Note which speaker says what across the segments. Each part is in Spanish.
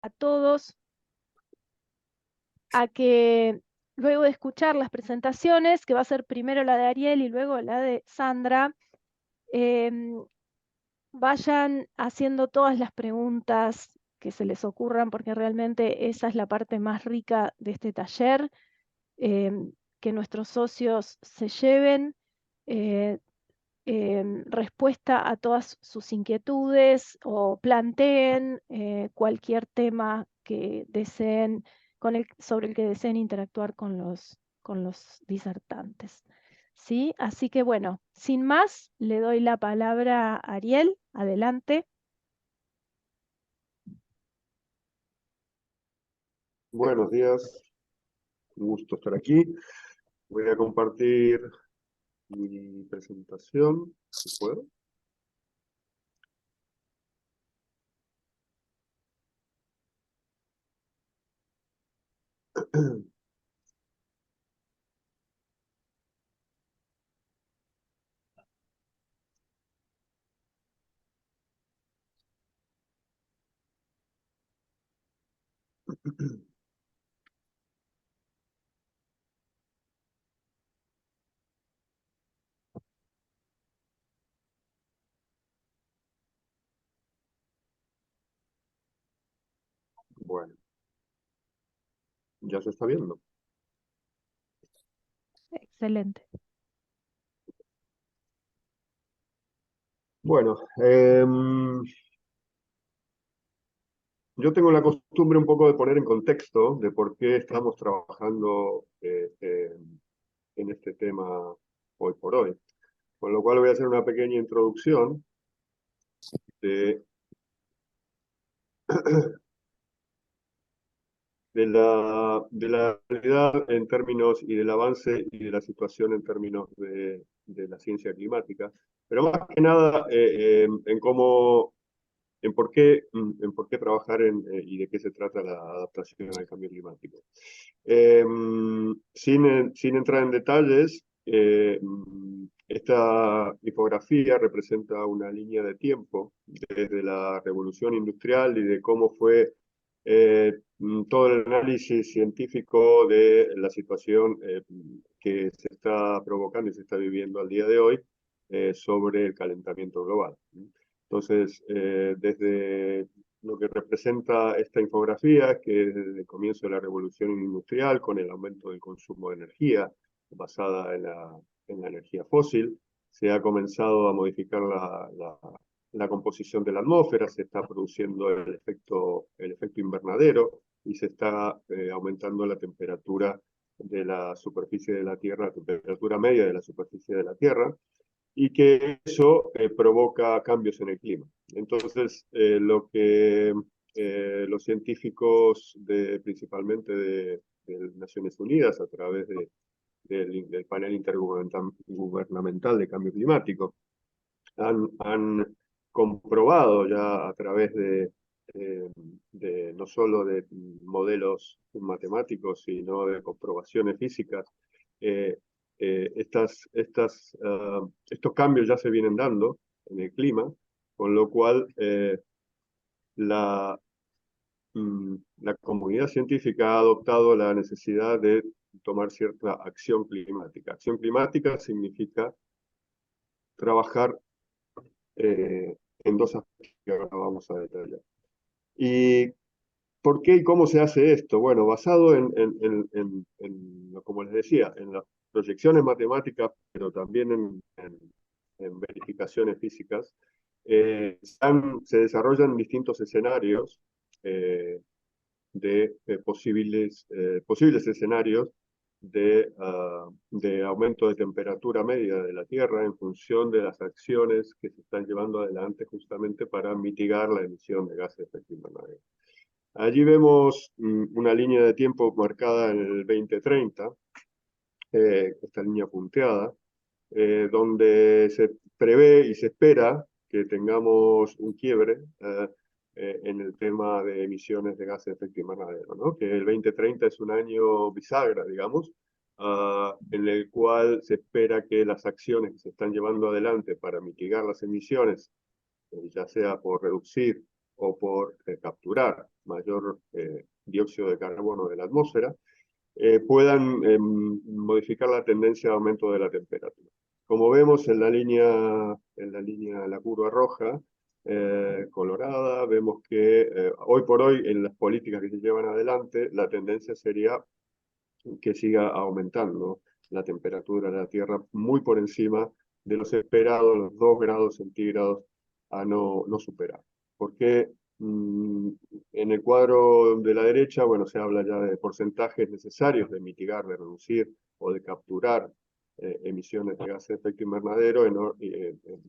Speaker 1: a todos a que luego de escuchar las presentaciones, que va a ser primero la de Ariel y luego la de Sandra, em, vayan haciendo todas las preguntas que se les ocurran, porque realmente esa es la parte más rica de este taller, que nuestros socios se lleven eh, respuesta a todas sus inquietudes o planteen cualquier tema que deseen, sobre el que deseen interactuar con los disertantes. ¿Sí? Así que bueno, sin más, le doy la palabra a Ariel. Adelante.
Speaker 2: Buenos días, un gusto estar aquí. Voy a compartir mi presentación, si puedo. Bueno, ya se está viendo.
Speaker 1: Excelente.
Speaker 2: Bueno, yo tengo la costumbre un poco de poner en contexto de por qué estamos trabajando en este tema hoy por hoy. Con lo cual voy a hacer una pequeña introducción de de la realidad en términos y del avance y de la situación en términos de la ciencia climática, pero más que nada en por qué trabajar y de qué se trata la adaptación al cambio climático. Sin entrar en detalles, esta infografía representa una línea de tiempo desde la revolución industrial y de cómo fue todo el análisis científico de la situación que se está provocando y se está viviendo al día de hoy sobre el calentamiento global. Entonces, desde lo que representa esta infografía, que desde el comienzo de la revolución industrial, con el aumento del consumo de energía basada en la energía fósil, se ha comenzado a modificar la composición de la atmósfera, se está produciendo el efecto invernadero y se está aumentando la temperatura de la superficie de la Tierra, la temperatura media de la superficie de la Tierra, y que eso provoca cambios en el clima. Entonces, lo que los científicos principalmente de Naciones Unidas, a través del panel intergubernamental de cambio climático, han comprobado ya a través no solo de modelos matemáticos, sino de comprobaciones físicas, eh, estos cambios ya se vienen dando en el clima, con lo cual la, la comunidad científica ha adoptado la necesidad de tomar cierta acción climática. Acción climática significa trabajar en dos aspectos que ahora vamos a detallar. ¿Y por qué y cómo se hace esto? Bueno, basado como les decía, en las proyecciones matemáticas, pero también en verificaciones físicas, se desarrollan distintos escenarios posibles escenarios de aumento de temperatura media de la Tierra en función de las acciones que se están llevando adelante justamente para mitigar la emisión de gases de efecto invernadero. Allí vemos una línea de tiempo marcada en el 2030, esta línea punteada, donde se prevé y se espera que tengamos un quiebre en el tema de emisiones de gases de efecto invernadero, ¿no? Que el 2030 es un año bisagra, digamos, en el cual se espera que las acciones que se están llevando adelante para mitigar las emisiones, ya sea por reducir o por capturar mayor dióxido de carbono de la atmósfera, puedan modificar la tendencia de aumento de la temperatura. Como vemos en la curva roja, colorada, vemos que hoy por hoy en las políticas que se llevan adelante, la tendencia sería que siga aumentando la temperatura de la Tierra muy por encima de los esperados, los 2 grados centígrados a no superar. Porque en el cuadro de la derecha, bueno, se habla ya de porcentajes necesarios de mitigar, de reducir o de capturar emisiones de gases de efecto invernadero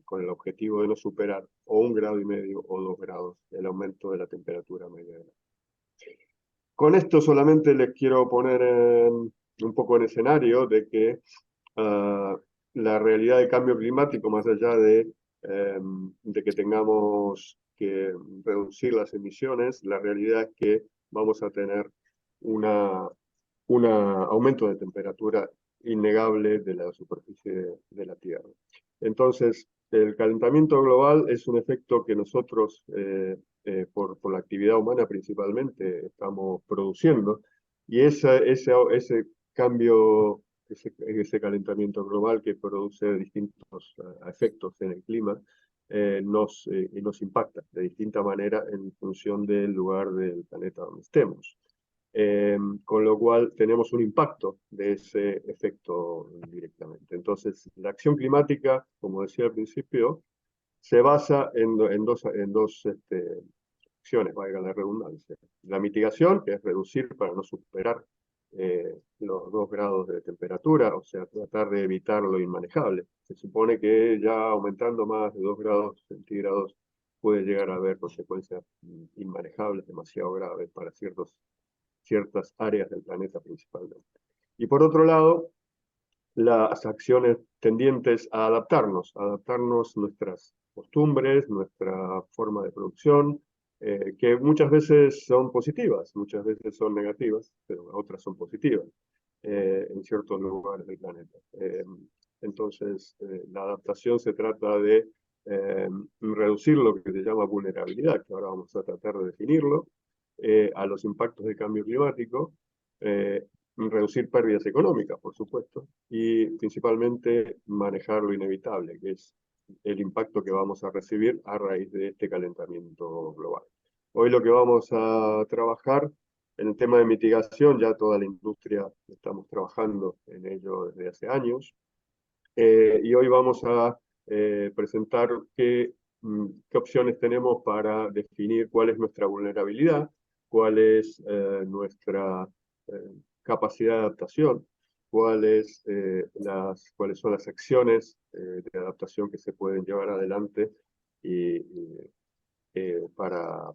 Speaker 2: con el objetivo de no superar o 1,5 grados o 2 grados el aumento de la temperatura media de la Tierra. Con esto solamente les quiero poner un poco en escenario de que la realidad del cambio climático, más allá de que tengamos que reducir las emisiones, la realidad es que vamos a tener un aumento de temperatura innegable de la superficie de la Tierra. Entonces, el calentamiento global es un efecto que nosotros, por la actividad humana principalmente, estamos produciendo, y ese cambio, ese calentamiento global que produce distintos efectos en el clima, nos impacta de distinta manera en función del lugar del planeta donde estemos. Con lo cual tenemos un impacto de ese efecto directamente. Entonces, la acción climática, como decía al principio, se basa en dos acciones, valga la redundancia. La mitigación, que es reducir para no superar los 2 grados de temperatura, o sea, tratar de evitar lo inmanejable. Se supone que ya aumentando más de 2 grados centígrados puede llegar a haber consecuencias inmanejables, demasiado graves para ciertas áreas del planeta principalmente. Y por otro lado, las acciones tendientes a adaptarnos nuestras costumbres, nuestra forma de producción, que muchas veces son positivas, muchas veces son negativas, pero otras son positivas en ciertos lugares del planeta. Entonces, la adaptación se trata de reducir lo que se llama vulnerabilidad, que ahora vamos a tratar de definirlo, a los impactos del cambio climático, reducir pérdidas económicas, por supuesto, y principalmente manejar lo inevitable, que es el impacto que vamos a recibir a raíz de este calentamiento global. Hoy lo que vamos a trabajar en el tema de mitigación, ya toda la industria estamos trabajando en ello desde hace años, y hoy vamos a presentar qué opciones tenemos para definir cuál es nuestra vulnerabilidad, cuál es nuestra capacidad de adaptación, cuáles son las acciones de adaptación que se pueden llevar adelante para,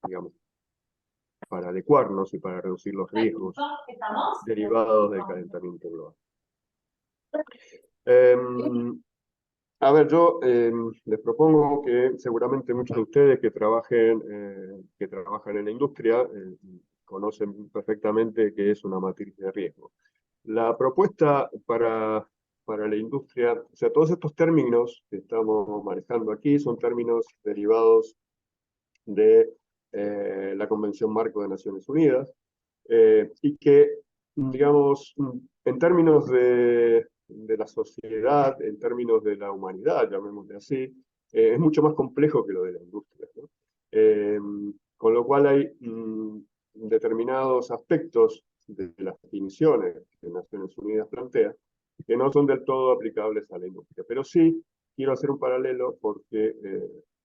Speaker 2: digamos, para adecuarnos y para reducir los riesgos derivados del calentamiento global. A ver, yo les propongo que seguramente muchos de ustedes que trabajan en la industria conocen perfectamente qué es una matriz de riesgo. La propuesta para la industria, o sea, todos estos términos que estamos manejando aquí son términos derivados de la Convención Marco de Naciones Unidas, y que, digamos, en términos de la sociedad, en términos de la humanidad, llamémosle así, es mucho más complejo que lo de la industria, ¿no? Con lo cual hay determinados aspectos de las definiciones que Naciones Unidas plantea que no son del todo aplicables a la industria. Pero sí quiero hacer un paralelo porque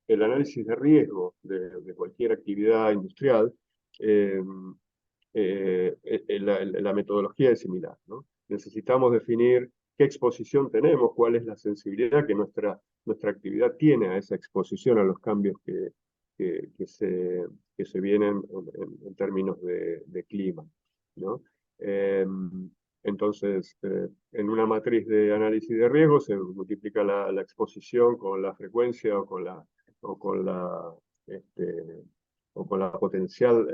Speaker 2: el análisis de riesgo de cualquier actividad industrial, la metodología es similar, ¿no? Necesitamos definir qué exposición tenemos, cuál es la sensibilidad que nuestra actividad tiene a esa exposición a los cambios que se vienen en términos de clima, ¿no? Entonces, en una matriz de análisis de riesgo se multiplica la exposición con la frecuencia o con la potencial,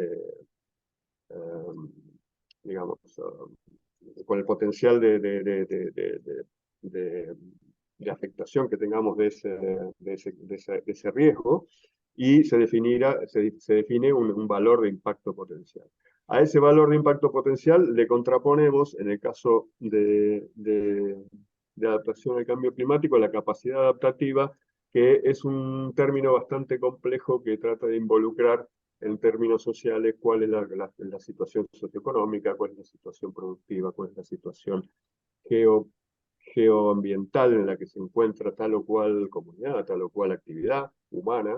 Speaker 2: digamos, con el potencial de afectación que tengamos de ese riesgo, y se define un valor de impacto potencial. A ese valor de impacto potencial le contraponemos, en el caso de adaptación al cambio climático, la capacidad adaptativa, que es un término bastante complejo que trata de involucrar en términos sociales cuál es la situación socioeconómica, cuál es la situación productiva, cuál es la situación geo, geoambiental en la que se encuentra tal o cual comunidad, tal o cual actividad humana,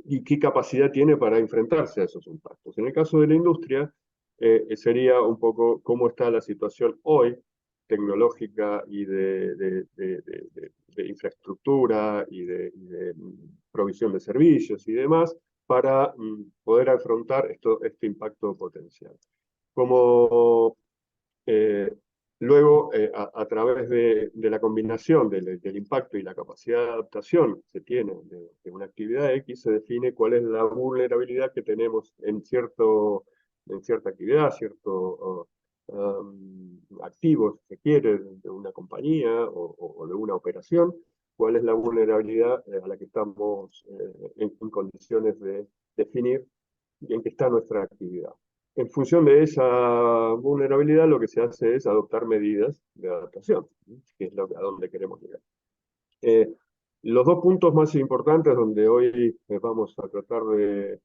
Speaker 2: y qué capacidad tiene para enfrentarse a esos impactos. En el caso de la industria, sería un poco cómo está la situación hoy, tecnológica y de infraestructura y de provisión de servicios y demás, para poder afrontar este impacto potencial. Como eh, luego, a través de la combinación del impacto y la capacidad de adaptación que se tiene de una actividad X, se define cuál es la vulnerabilidad que tenemos en cierta actividad, cierto activo, si se quiere, de una compañía o de una operación, cuál es la vulnerabilidad a la que estamos en condiciones de definir y en qué está nuestra actividad. En función de esa vulnerabilidad, lo que se hace es adoptar medidas de adaptación, que es a donde queremos llegar. Los dos puntos más importantes donde hoy vamos a tratar de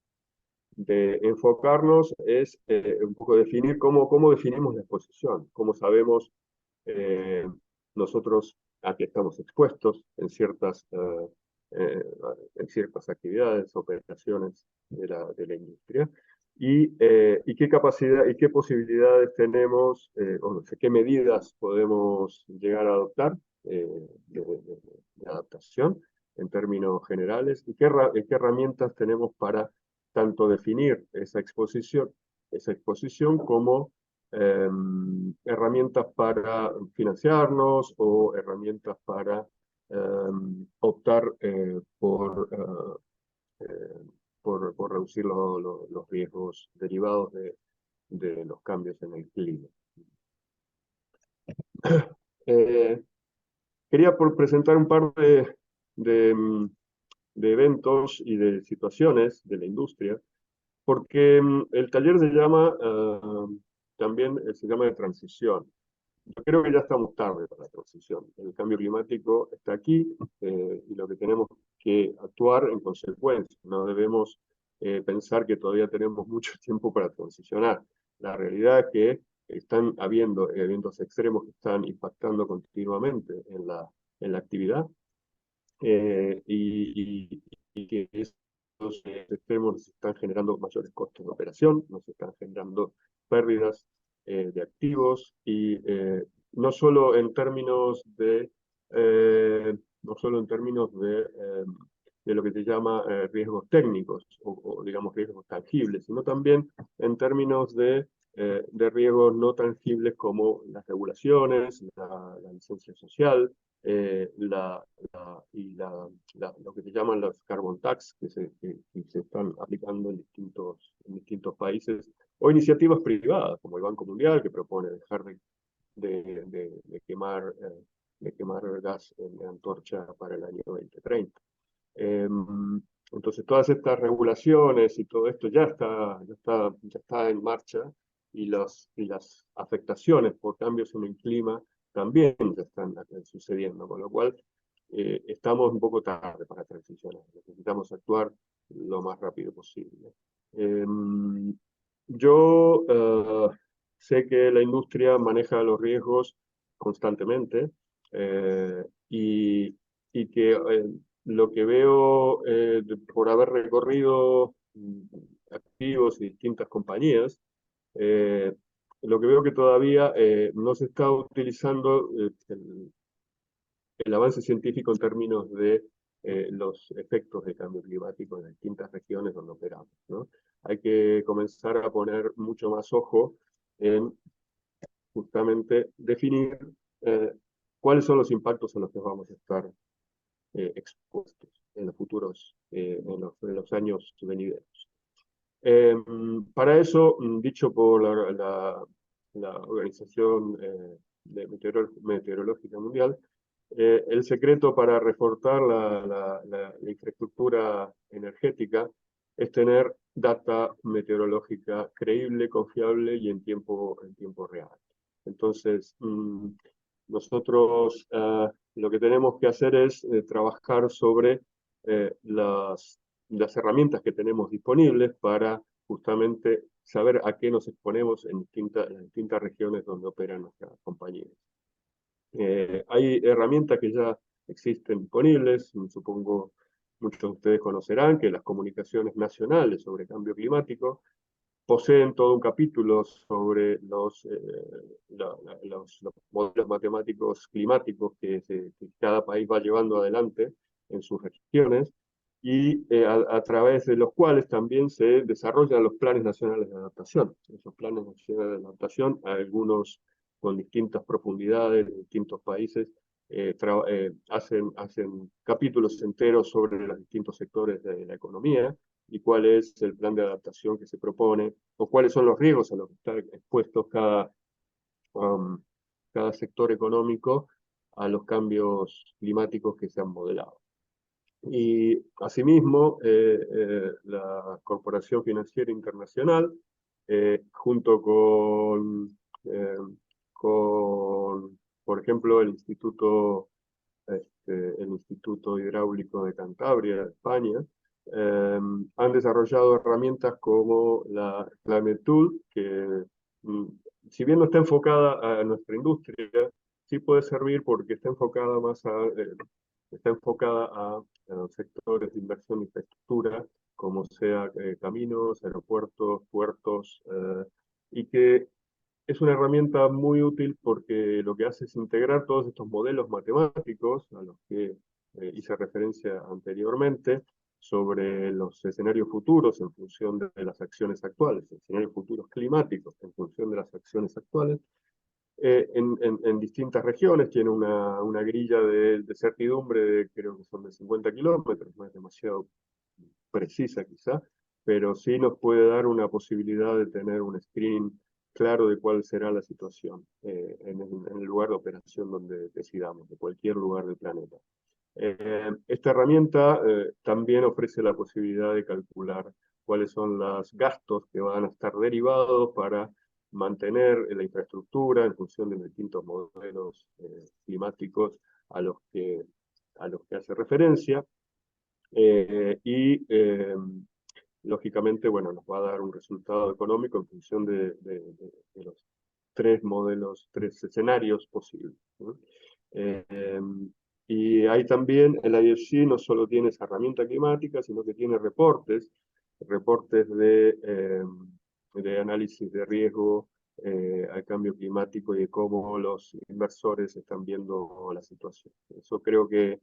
Speaker 2: enfocarnos es un poco definir cómo definimos la exposición, cómo sabemos eh, nosotros a qué estamos expuestos eh, en ciertas actividades, operaciones de la industria, y qué capacidad y qué posibilidades tenemos, o no sé, qué medidas podemos llegar a adoptar de adaptación en términos generales, y qué herramientas tenemos para tanto definir esa exposición como herramientas para financiarnos o herramientas para optar por reducir los riesgos derivados de los cambios en el clima. Eh, Quería presentar un par de, mm, de eventos y de situaciones de la industria, porque el taller también se llama de transición. Yo creo que ya estamos tarde para la transición. El cambio climático está aquí y lo que tenemos que actuar en consecuencia. No debemos pensar que todavía tenemos mucho tiempo para transicionar. La realidad es que están habiendo eventos extremos que están impactando continuamente en la actividad y que estos extremos nos están generando mayores costos de operación, nos están generando pérdidas de activos y no solo en términos no solo en términos de lo que se llama riesgos técnicos o, digamos riesgos tangibles, sino también en términos de riesgos no tangibles como las regulaciones, la licencia social, lo que se llaman los carbon tax que se están aplicando en distintos países, o iniciativas privadas, como el Banco Mundial, que propone dejar de quemar gas en antorcha para el año 2030. Entonces, todas estas regulaciones y todo esto ya está en marcha y las afectaciones por cambios en el clima también ya están sucediendo, con lo cual estamos un poco tarde para transicionar. Necesitamos actuar lo más rápido posible. Yo sé que la industria maneja los riesgos constantemente eh, y, y que lo que veo por haber recorrido activos y distintas compañías, eh, lo que veo que todavía no se está utilizando el avance científico en términos de los efectos de cambio climático en distintas regiones donde operamos, ¿no? Hay que comenzar a poner mucho más ojo en justamente definir eh, cuáles son los impactos a los que vamos a estar expuestos en los futuros, en los años venideros. Para eso, dicho por la Organización Meteorológica Mundial, El secreto para reforzar la infraestructura energética es tener data meteorológica creíble, confiable y en tiempo real. Entonces, nosotros lo que tenemos que hacer es trabajar sobre las herramientas que tenemos disponibles para justamente saber a qué nos exponemos en distintas regiones donde operan nuestras compañías. Hay herramientas que ya existen disponibles, supongo muchos de ustedes conocerán que las comunicaciones nacionales sobre cambio climático poseen todo un capítulo sobre los modelos matemáticos climáticos que cada país va llevando adelante en sus regiones y a través de los cuales también se desarrollan los planes nacionales de adaptación. Esos planes nacionales de adaptación, algunos con distintas profundidades de distintos países, hacen capítulos enteros sobre los distintos sectores de la economía y cuál es el plan de adaptación que se propone, o cuáles son los riesgos a los que está expuesto um, cada sector económico a los cambios climáticos que se han modelado. Y asimismo, la Corporación Financiera Internacional, junto eh, por ejemplo, el Instituto Hidráulico de Cantabria, de España, han desarrollado herramientas como la Climate Tool, que mm, si bien no está enfocada a nuestra industria, sí puede servir porque está enfocada a sectores de inversión en infraestructura, como sea caminos, aeropuertos, puertos, y que es una herramienta muy útil porque lo que hace es integrar todos estos modelos matemáticos a los que hice referencia anteriormente sobre los escenarios futuros en función de las acciones actuales, escenarios futuros climáticos en función de las acciones actuales, en distintas regiones. Tiene una grilla de certidumbre de, creo que son de 50 kilómetros, no es demasiado precisa quizá, pero sí nos puede dar una posibilidad de tener un screening claro de cuál será la situación en el lugar de operación donde decidamos, de cualquier lugar del planeta. Esta herramienta también ofrece la posibilidad de calcular cuáles son los gastos que van a estar derivados para mantener la infraestructura en función de distintos modelos climáticos a los que hace referencia. Lógicamente, bueno, nos va a dar un resultado económico en función de los tres escenarios posibles, ¿no? Eh, y hay también, el IFC no solo tiene esa herramienta climática, sino que tiene reportes de análisis de riesgo al cambio climático y de cómo los inversores están viendo la situación. Eso creo que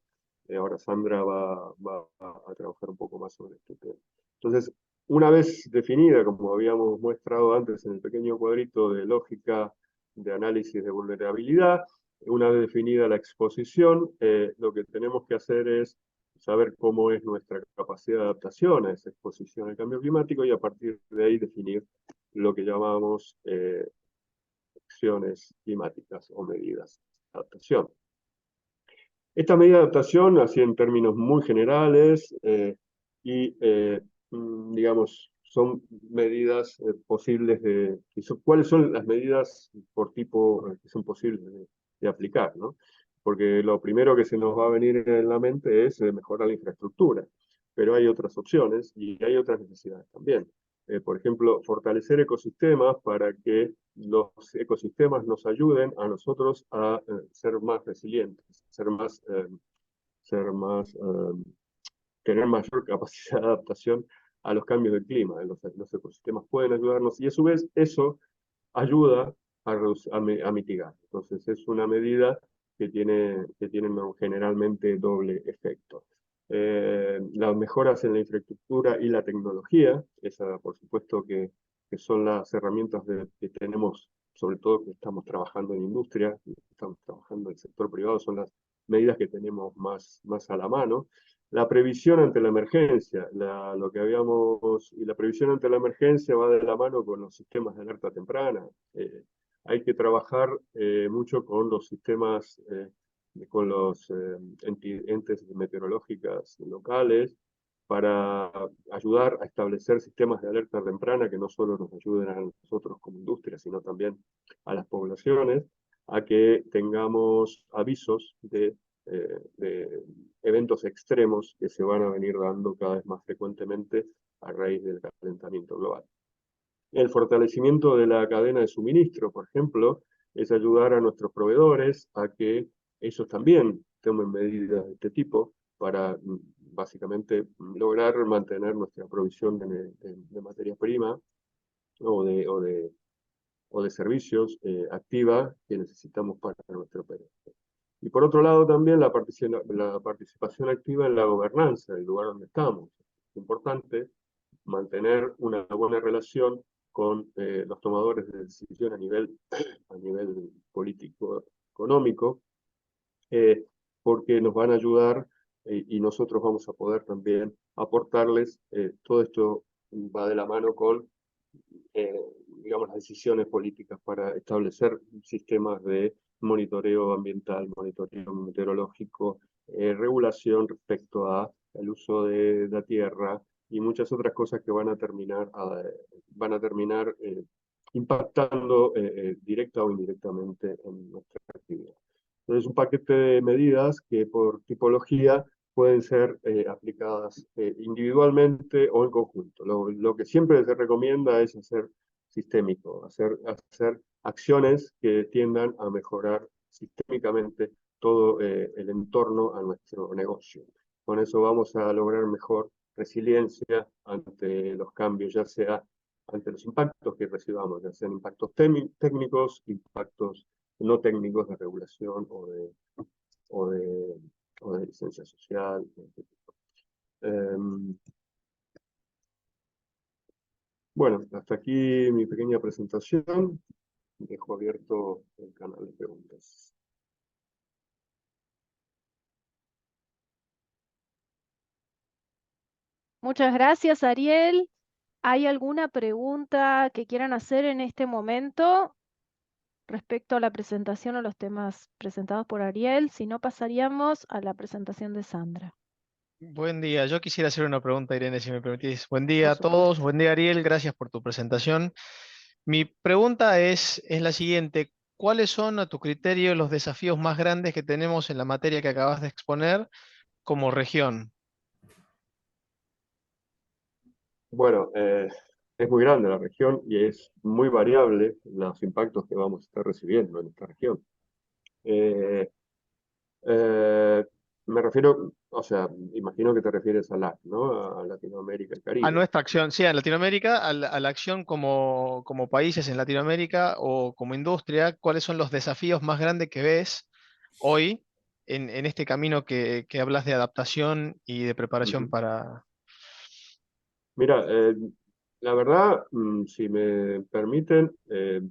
Speaker 2: ahora Sandra va a trabajar un poco más sobre este tema. Entonces, una vez definida, como habíamos mostrado antes en el pequeño cuadrito de lógica de análisis de vulnerabilidad, una vez definida la exposición, lo que tenemos que hacer es saber cómo es nuestra capacidad de adaptación a esa exposición al cambio climático y a partir de ahí definir lo que llamamos acciones climáticas o medidas de adaptación. Esta medida de adaptación, así en términos muy generales, digamos, son medidas posibles ¿cuáles son las medidas por tipo que son posibles de aplicar, ¿no? Porque lo primero que se nos va a venir en la mente es mejorar la infraestructura, pero hay otras opciones y hay otras necesidades también. Por ejemplo, fortalecer ecosistemas para que los ecosistemas nos ayuden a nosotros a ser más resilientes, ser más, tener mayor capacidad de adaptación a los cambios del clima. Los ecosistemas pueden ayudarnos y a su vez eso ayuda a mitigar. Entonces es una medida que tiene generalmente doble efecto. Las mejoras en la infraestructura y la tecnología, esa por supuesto que son las herramientas que tenemos, sobre todo que estamos trabajando en industria, que estamos trabajando en el sector privado, son las medidas que tenemos más a la mano. La previsión ante la emergencia, y la previsión ante la emergencia va de la mano con los sistemas de alerta temprana. Hay que trabajar mucho con los sistemas con los entes meteorológicas locales para ayudar a establecer sistemas de alerta temprana que no solo nos ayuden a nosotros como industria, sino también a las poblaciones, a que tengamos avisos de eventos extremos que se van a venir dando cada vez más frecuentemente a raíz del calentamiento global. El fortalecimiento de la cadena de suministro, por ejemplo, es ayudar a nuestros proveedores a que ellos también tomen medidas de este tipo para básicamente lograr mantener nuestra provisión de materia prima o de servicios activa que necesitamos para nuestro país. Y por otro lado también la participación activa en la gobernanza del lugar donde estamos. Es importante mantener una buena relación con los tomadores de decisión a nivel político, económico, porque nos van a ayudar y nosotros vamos a poder también aportarles. Todo esto va de la mano con, eh, digamos, las decisiones políticas para establecer sistemas de monitoreo ambiental, monitoreo meteorológico, regulación respecto al uso de la tierra y muchas otras cosas que van a terminar impactando directa o indirectamente en nuestra actividad. Entonces, un paquete de medidas que por tipología pueden ser aplicadas individualmente o en conjunto. Lo que siempre se recomienda es hacer sistémico, hacer acciones que tiendan a mejorar sistémicamente todo el entorno a nuestro negocio. Con eso vamos a lograr mejor resiliencia ante los cambios, ya sea ante los impactos que recibamos, ya sean impactos técnicos, impactos no técnicos de regulación o de, o de licencia social. Bueno, hasta aquí mi pequeña presentación. Dejo abierto el canal de preguntas.
Speaker 1: Muchas gracias, Ariel. ¿Hay alguna pregunta que quieran hacer en este momento respecto a la presentación o los temas presentados por Ariel? Si no, pasaríamos a la presentación de Sandra.
Speaker 3: Buen día, yo quisiera hacer una pregunta, Irene, si me permitís. Buen día
Speaker 1: Por
Speaker 3: a todos,
Speaker 1: supuesto.
Speaker 3: buen día, Ariel, gracias por tu presentación. Mi pregunta es la siguiente: ¿cuáles son, a tu criterio, los desafíos más grandes que tenemos en la materia que acabas de exponer como región?
Speaker 2: Bueno, es muy grande la región y es muy variable los impactos que vamos a estar recibiendo en esta región. Eh, eh, Me refiero, o sea, imagino que te refieres a LAC, ¿no? A Latinoamérica y
Speaker 3: A
Speaker 2: Caribe.
Speaker 3: nuestra acción, sí, en Latinoamérica, a la acción como países en Latinoamérica o como industria, ¿cuáles son los desafíos más grandes que ves hoy en este camino que hablas de adaptación y de preparación
Speaker 2: Ujú.
Speaker 3: para...
Speaker 2: Mira, la verdad, si me permiten,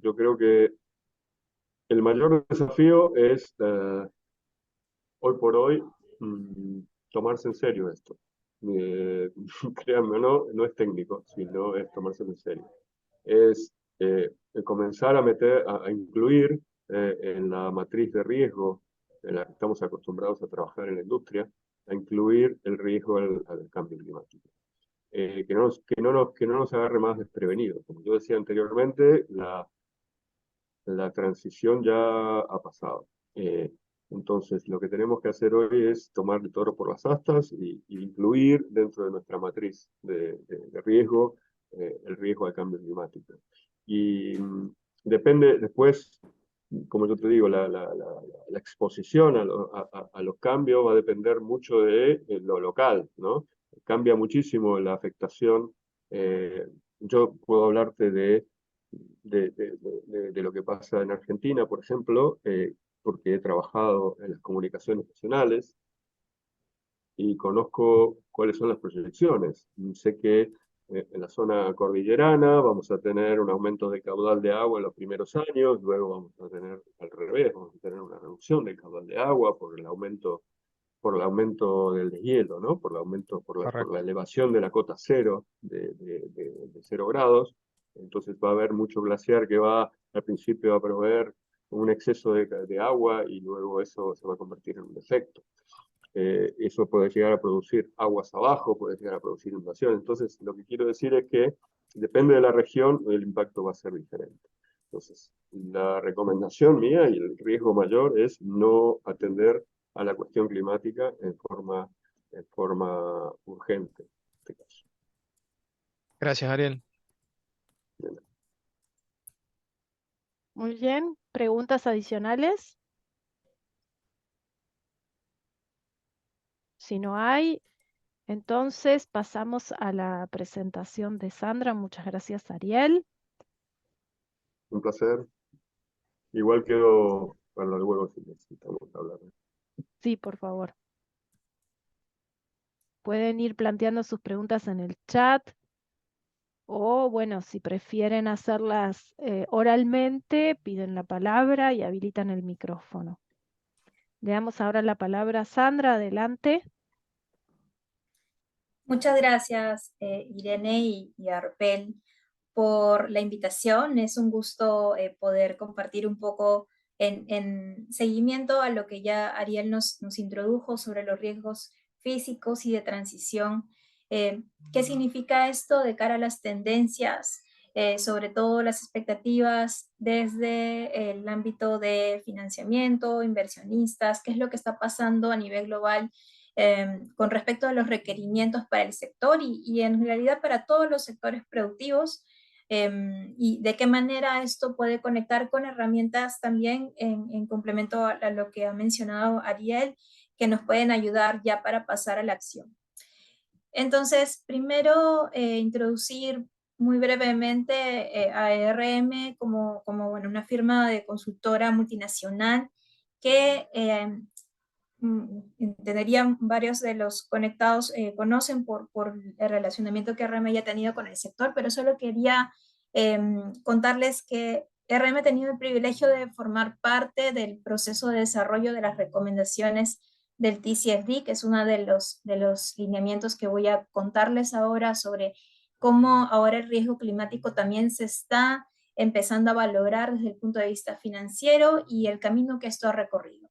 Speaker 2: yo creo que el mayor desafío es, hoy por hoy, tomarse en serio esto. Eh, Créanme o no, no es técnico, sino es tomárselo en serio. Es comenzar a incluir en la matriz de riesgo en la que estamos acostumbrados a trabajar en la industria, a incluir el riesgo al cambio climático. Que no nos agarre más desprevenidos. Como yo decía anteriormente, la transición ya ha pasado. Entonces, lo que tenemos que hacer hoy es tomar el toro por las astas y incluir dentro de nuestra matriz de riesgo el riesgo al cambio climático. Y depende después, como yo te digo, la exposición a los cambios va a depender mucho de lo local, ¿no? Cambia muchísimo la afectación. Yo puedo hablarte de lo que pasa en Argentina, por ejemplo, porque he trabajado en las comunicaciones nacionales y conozco cuáles son las proyecciones. Sé que en la zona cordillerana vamos a tener un aumento de caudal de agua en los primeros años, luego vamos a tener al revés, vamos a tener una reducción del caudal de agua por el aumento del deshielo, ¿no? Por la
Speaker 3: Correcto.
Speaker 2: elevación de la cota cero, de 0 grados. Entonces va a haber mucho glaciar que al principio va a proveer un exceso de agua y luego eso se va a convertir en un efecto. Eso puede llegar a producir aguas abajo, puede llegar a producir inundaciones. Entonces, lo que quiero decir es que depende de la región, el impacto va a ser diferente. Entonces, la recomendación mía y el riesgo mayor es no atender a la cuestión climática en forma urgente, en este caso.
Speaker 3: Gracias, Ariel.
Speaker 1: Muy bien. ¿Preguntas adicionales? Si no hay, entonces pasamos a la presentación de Sandra. Muchas gracias, Ariel.
Speaker 2: Un placer. Igual quedo para luego si necesitamos hablar.
Speaker 1: Sí, por favor. Pueden ir planteando sus preguntas en el chat o, bueno, si prefieren hacerlas oralmente, piden la palabra y habilitan el micrófono. Le damos ahora la palabra a Sandra. Adelante.
Speaker 4: Muchas gracias, Irene y Arpel, por la invitación. Es un gusto poder compartir un poco en seguimiento a lo que ya Ariel nos introdujo sobre los riesgos físicos y de transición. ¿Qué significa esto de cara a las tendencias, sobre todo las expectativas desde el ámbito de financiamiento, inversionistas? ¿Qué es lo que está pasando a nivel global con respecto a los requerimientos para el sector y en realidad para todos los sectores productivos? Y de qué manera esto puede conectar con herramientas también en complemento a lo que ha mencionado Ariel, que nos pueden ayudar ya para pasar a la acción. Entonces, primero, introducir muy brevemente a ERM como bueno, una firma de consultora multinacional que entenderían varios de los conectados conocen por el relacionamiento que RM ya ha tenido con el sector, pero solo quería contarles que RM ha tenido el privilegio de formar parte del proceso de desarrollo de las recomendaciones del TCFD, que es uno de los lineamientos que voy a contarles ahora sobre cómo ahora el riesgo climático también se está empezando a valorar desde el punto de vista financiero y el camino que esto ha recorrido.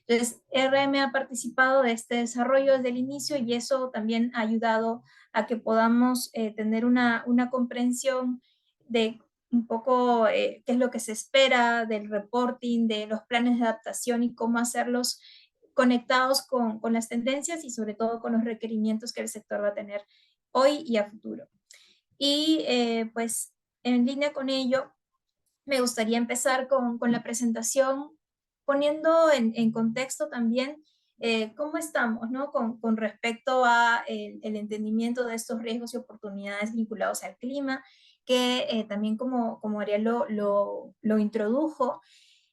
Speaker 4: Entonces, RM ha participado de este desarrollo desde el inicio y eso también ha ayudado a que podamos tener una comprensión de un poco qué es lo que se espera del reporting, de los planes de adaptación y cómo hacerlos conectados con las tendencias y sobre todo con los requerimientos que el sector va a tener hoy y a futuro. Y pues en línea con ello, me gustaría empezar con la presentación poniendo en contexto también cómo estamos, ¿no? Con respecto a el entendimiento de estos riesgos y oportunidades vinculados al clima, que también como Ariel lo introdujo,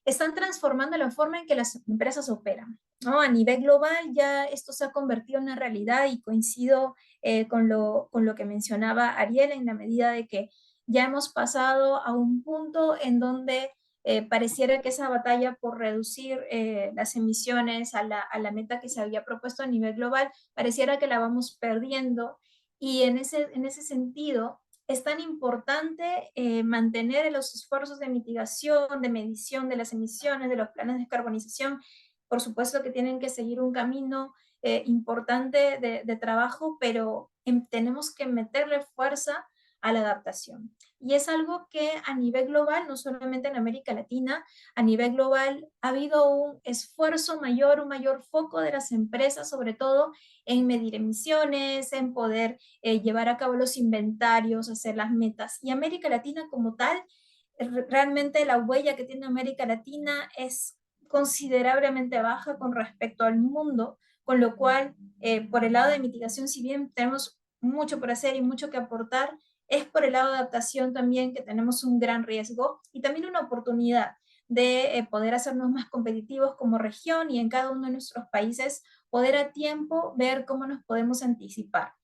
Speaker 4: están transformando la forma en que las empresas operan, ¿no? A nivel global ya esto se ha convertido en una realidad y coincido con lo que mencionaba Ariel en la medida de que ya hemos pasado a un punto en donde pareciera que esa batalla por reducir las emisiones a la meta que se había propuesto a nivel global, pareciera que la vamos perdiendo y en ese sentido es tan importante mantener los esfuerzos de mitigación, de medición de las emisiones, de los planes de descarbonización. Por supuesto que tienen que seguir un camino importante de trabajo, pero tenemos que meterle fuerza a la adaptación. Y es algo que a nivel global, no solamente en América Latina, a nivel global ha habido un esfuerzo mayor, un mayor foco de las empresas, sobre todo en medir emisiones, en poder llevar a cabo los inventarios, hacer las metas. Y América Latina como tal, realmente la huella que tiene América Latina es considerablemente baja con respecto al mundo, con lo cual, por el lado de mitigación, si bien tenemos mucho por hacer y mucho que aportar, es por el lado de adaptación también que tenemos un gran riesgo y también una oportunidad de poder hacernos más competitivos como región y en cada uno de nuestros países poder a tiempo ver cómo nos podemos anticipar.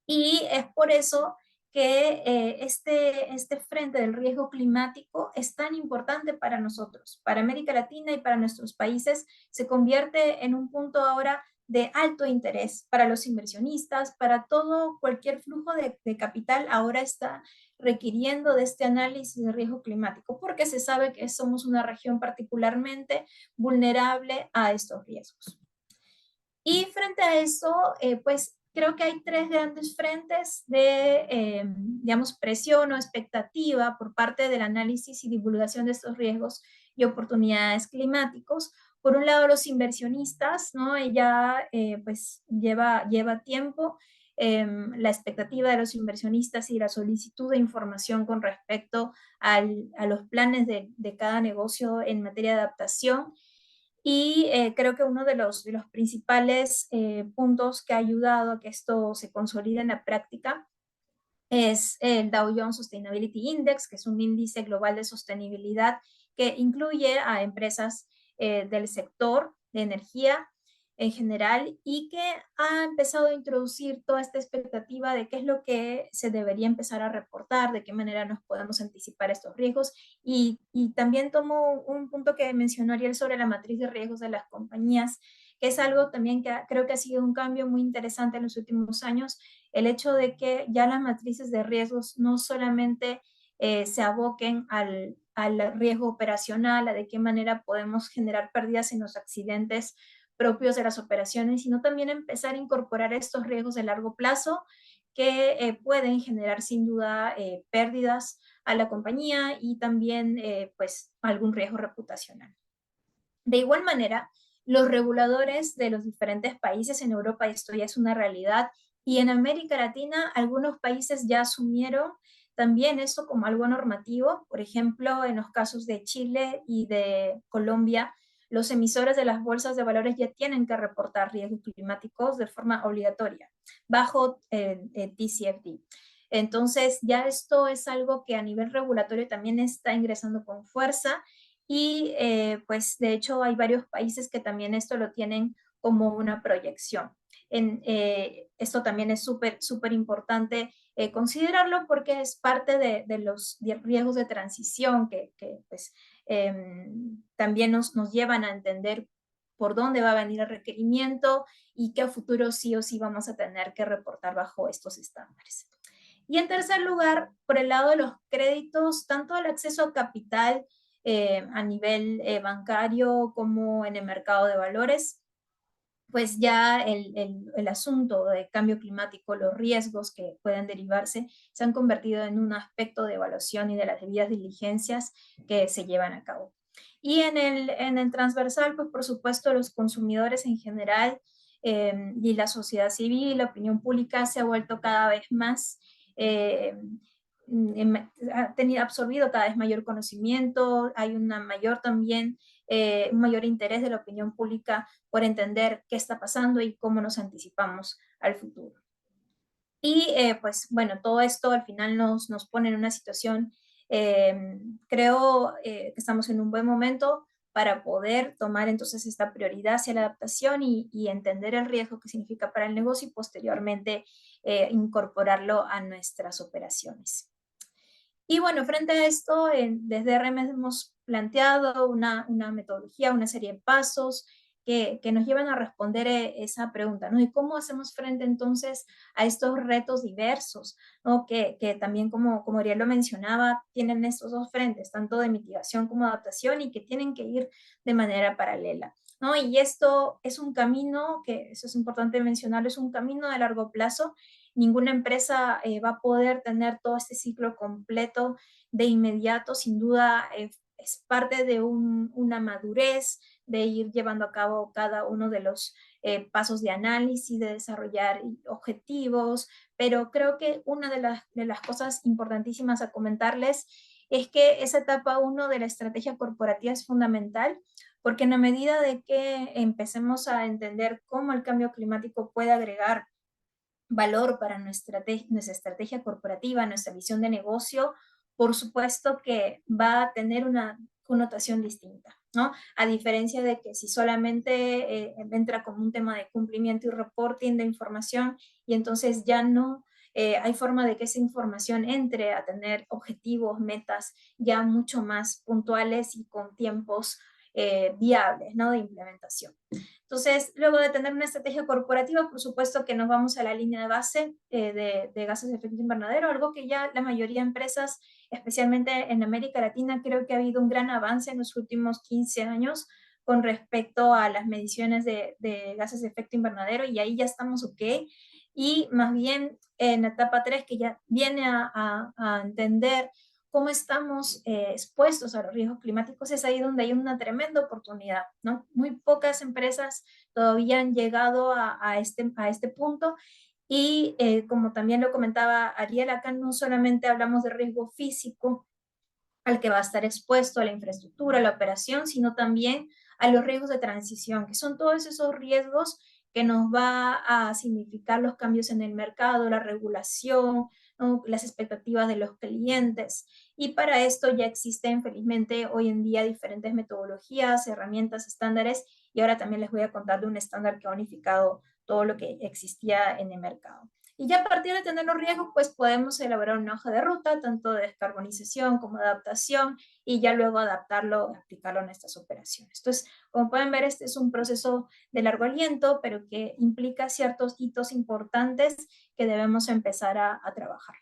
Speaker 4: Y es por eso que este frente del riesgo climático es tan importante para nosotros, para América Latina y para nuestros países. Se convierte en un punto ahora de alto interés para los inversionistas, para todo, cualquier flujo de capital. Ahora está requiriendo de este análisis de riesgo climático, porque se sabe que somos una región particularmente vulnerable a estos riesgos. Y frente a eso, pues creo que hay tres grandes frentes de, digamos, presión o expectativa por parte del análisis y divulgación de estos riesgos y oportunidades climáticos. Por un lado, los inversionistas, ¿no? Ya pues lleva tiempo la expectativa de los inversionistas y la solicitud de información con respecto a los planes de cada negocio en materia de adaptación. Y creo que uno de los principales puntos que ha ayudado a que esto se consolide en la práctica es el Dow Jones Sustainability Index, que es un índice global de sostenibilidad que incluye a empresas del sector de energía en general y que ha empezado a introducir toda esta expectativa de qué es lo que se debería empezar a reportar, de qué manera nos podemos anticipar estos riesgos. Y también tomo un punto que mencionó Ariel sobre la matriz de riesgos de las compañías, que es algo también que creo que ha sido un cambio muy interesante en los últimos años, el hecho de que ya las matrices de riesgos no solamente se aboquen al riesgo operacional, a de qué manera podemos generar pérdidas en los accidentes propios de las operaciones, sino también empezar a incorporar estos riesgos de largo plazo que pueden generar sin duda pérdidas a la compañía y también pues algún riesgo reputacional. De igual manera, los reguladores de los diferentes países en Europa, esto ya es una realidad, y en América Latina algunos países ya asumieron también esto como algo normativo. Por ejemplo, en los casos de Chile y de Colombia, los emisores de las bolsas de valores ya tienen que reportar riesgos climáticos de forma obligatoria bajo TCFD. Entonces, ya esto es algo que a nivel regulatorio también está ingresando con fuerza y pues de hecho hay varios países que también esto lo tienen como una proyección. Esto también es súper importante considerarlo porque es parte de los riesgos de transición que pues, también nos llevan a entender por dónde va a venir el requerimiento y qué a futuro sí o sí vamos a tener que reportar bajo estos estándares. Y en tercer lugar, por el lado de los créditos, tanto el acceso a capital a nivel bancario como en el mercado de valores, pues ya el asunto de cambio climático, los riesgos que pueden derivarse, se han convertido en un aspecto de evaluación y de las debidas diligencias que se llevan a cabo. Y en el transversal, pues por supuesto los consumidores en general y la sociedad civil, la opinión pública se ha vuelto cada vez más ha absorbido cada vez mayor conocimiento, hay una mayor también, un mayor interés de la opinión pública por entender qué está pasando y cómo nos anticipamos al futuro. Y pues bueno, todo esto al final nos pone en una situación, creo que estamos en un buen momento para poder tomar entonces esta prioridad hacia la adaptación y entender el riesgo que significa para el negocio y posteriormente incorporarlo a nuestras operaciones. Y bueno, frente a esto, desde RM hemos planteado una metodología, una serie de pasos que nos llevan a responder esa pregunta, ¿no? ¿Y cómo hacemos frente entonces a estos retos diversos, ¿no? Que también, como Ariel lo mencionaba, tienen estos dos frentes, tanto de mitigación como adaptación, y que tienen que ir de manera paralela, ¿no? Y esto es un camino, que eso es importante mencionarlo, es un camino de largo plazo. Ninguna empresa va a poder tener todo este ciclo completo de inmediato. Sin duda es parte de una madurez, de ir llevando a cabo cada uno de los pasos de análisis, de desarrollar objetivos, pero creo que una de las cosas importantísimas a comentarles es que esa etapa 1 de la estrategia corporativa es fundamental, porque en la medida de que empecemos a entender cómo el cambio climático puede agregar valor para nuestra estrategia corporativa, nuestra visión de negocio, por supuesto que va a tener una connotación distinta, ¿no? A diferencia de que si solamente entra como un tema de cumplimiento y reporting de información y entonces ya no hay forma de que esa información entre a tener objetivos, metas ya mucho más puntuales y con tiempos viables, ¿no? De implementación. Entonces, luego de tener una estrategia corporativa, por supuesto que nos vamos a la línea de base de gases de efecto invernadero, algo que ya la mayoría de empresas, especialmente en América Latina, creo que ha habido un gran avance en los últimos 15 años con respecto a las mediciones de gases de efecto invernadero, y ahí ya estamos ok. Y más bien en la etapa 3, que ya viene a entender cómo estamos expuestos a los riesgos climáticos, es ahí donde hay una tremenda oportunidad, ¿no? Muy pocas empresas todavía han llegado a este punto, y como también lo comentaba Ariel, acá no solamente hablamos de riesgo físico al que va a estar expuesto, a la infraestructura, a la operación, sino también a los riesgos de transición, que son todos esos riesgos que nos va a significar los cambios en el mercado, la regulación, ¿no? Las expectativas de los clientes. Y para esto ya existen, felizmente, hoy en día diferentes metodologías, herramientas, estándares, y ahora también les voy a contar de un estándar que ha unificado todo lo que existía en el mercado. Y ya a partir de tener los riesgos, pues podemos elaborar una hoja de ruta, tanto de descarbonización como de adaptación, y ya luego adaptarlo, aplicarlo a nuestras operaciones. Entonces, como pueden ver, este es un proceso de largo aliento, pero que implica ciertos hitos importantes que debemos empezar a trabajar.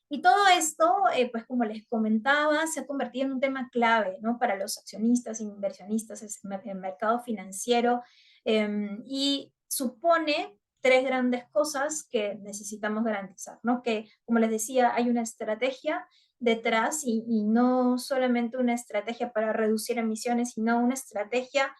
Speaker 4: Y todo esto, pues como les comentaba, se ha convertido en un tema clave, ¿no? Para los accionistas e inversionistas, el mercado financiero, y supone tres grandes cosas que necesitamos garantizar, ¿no? Que, como les decía, hay una estrategia detrás, y no solamente una estrategia para reducir emisiones, sino una estrategia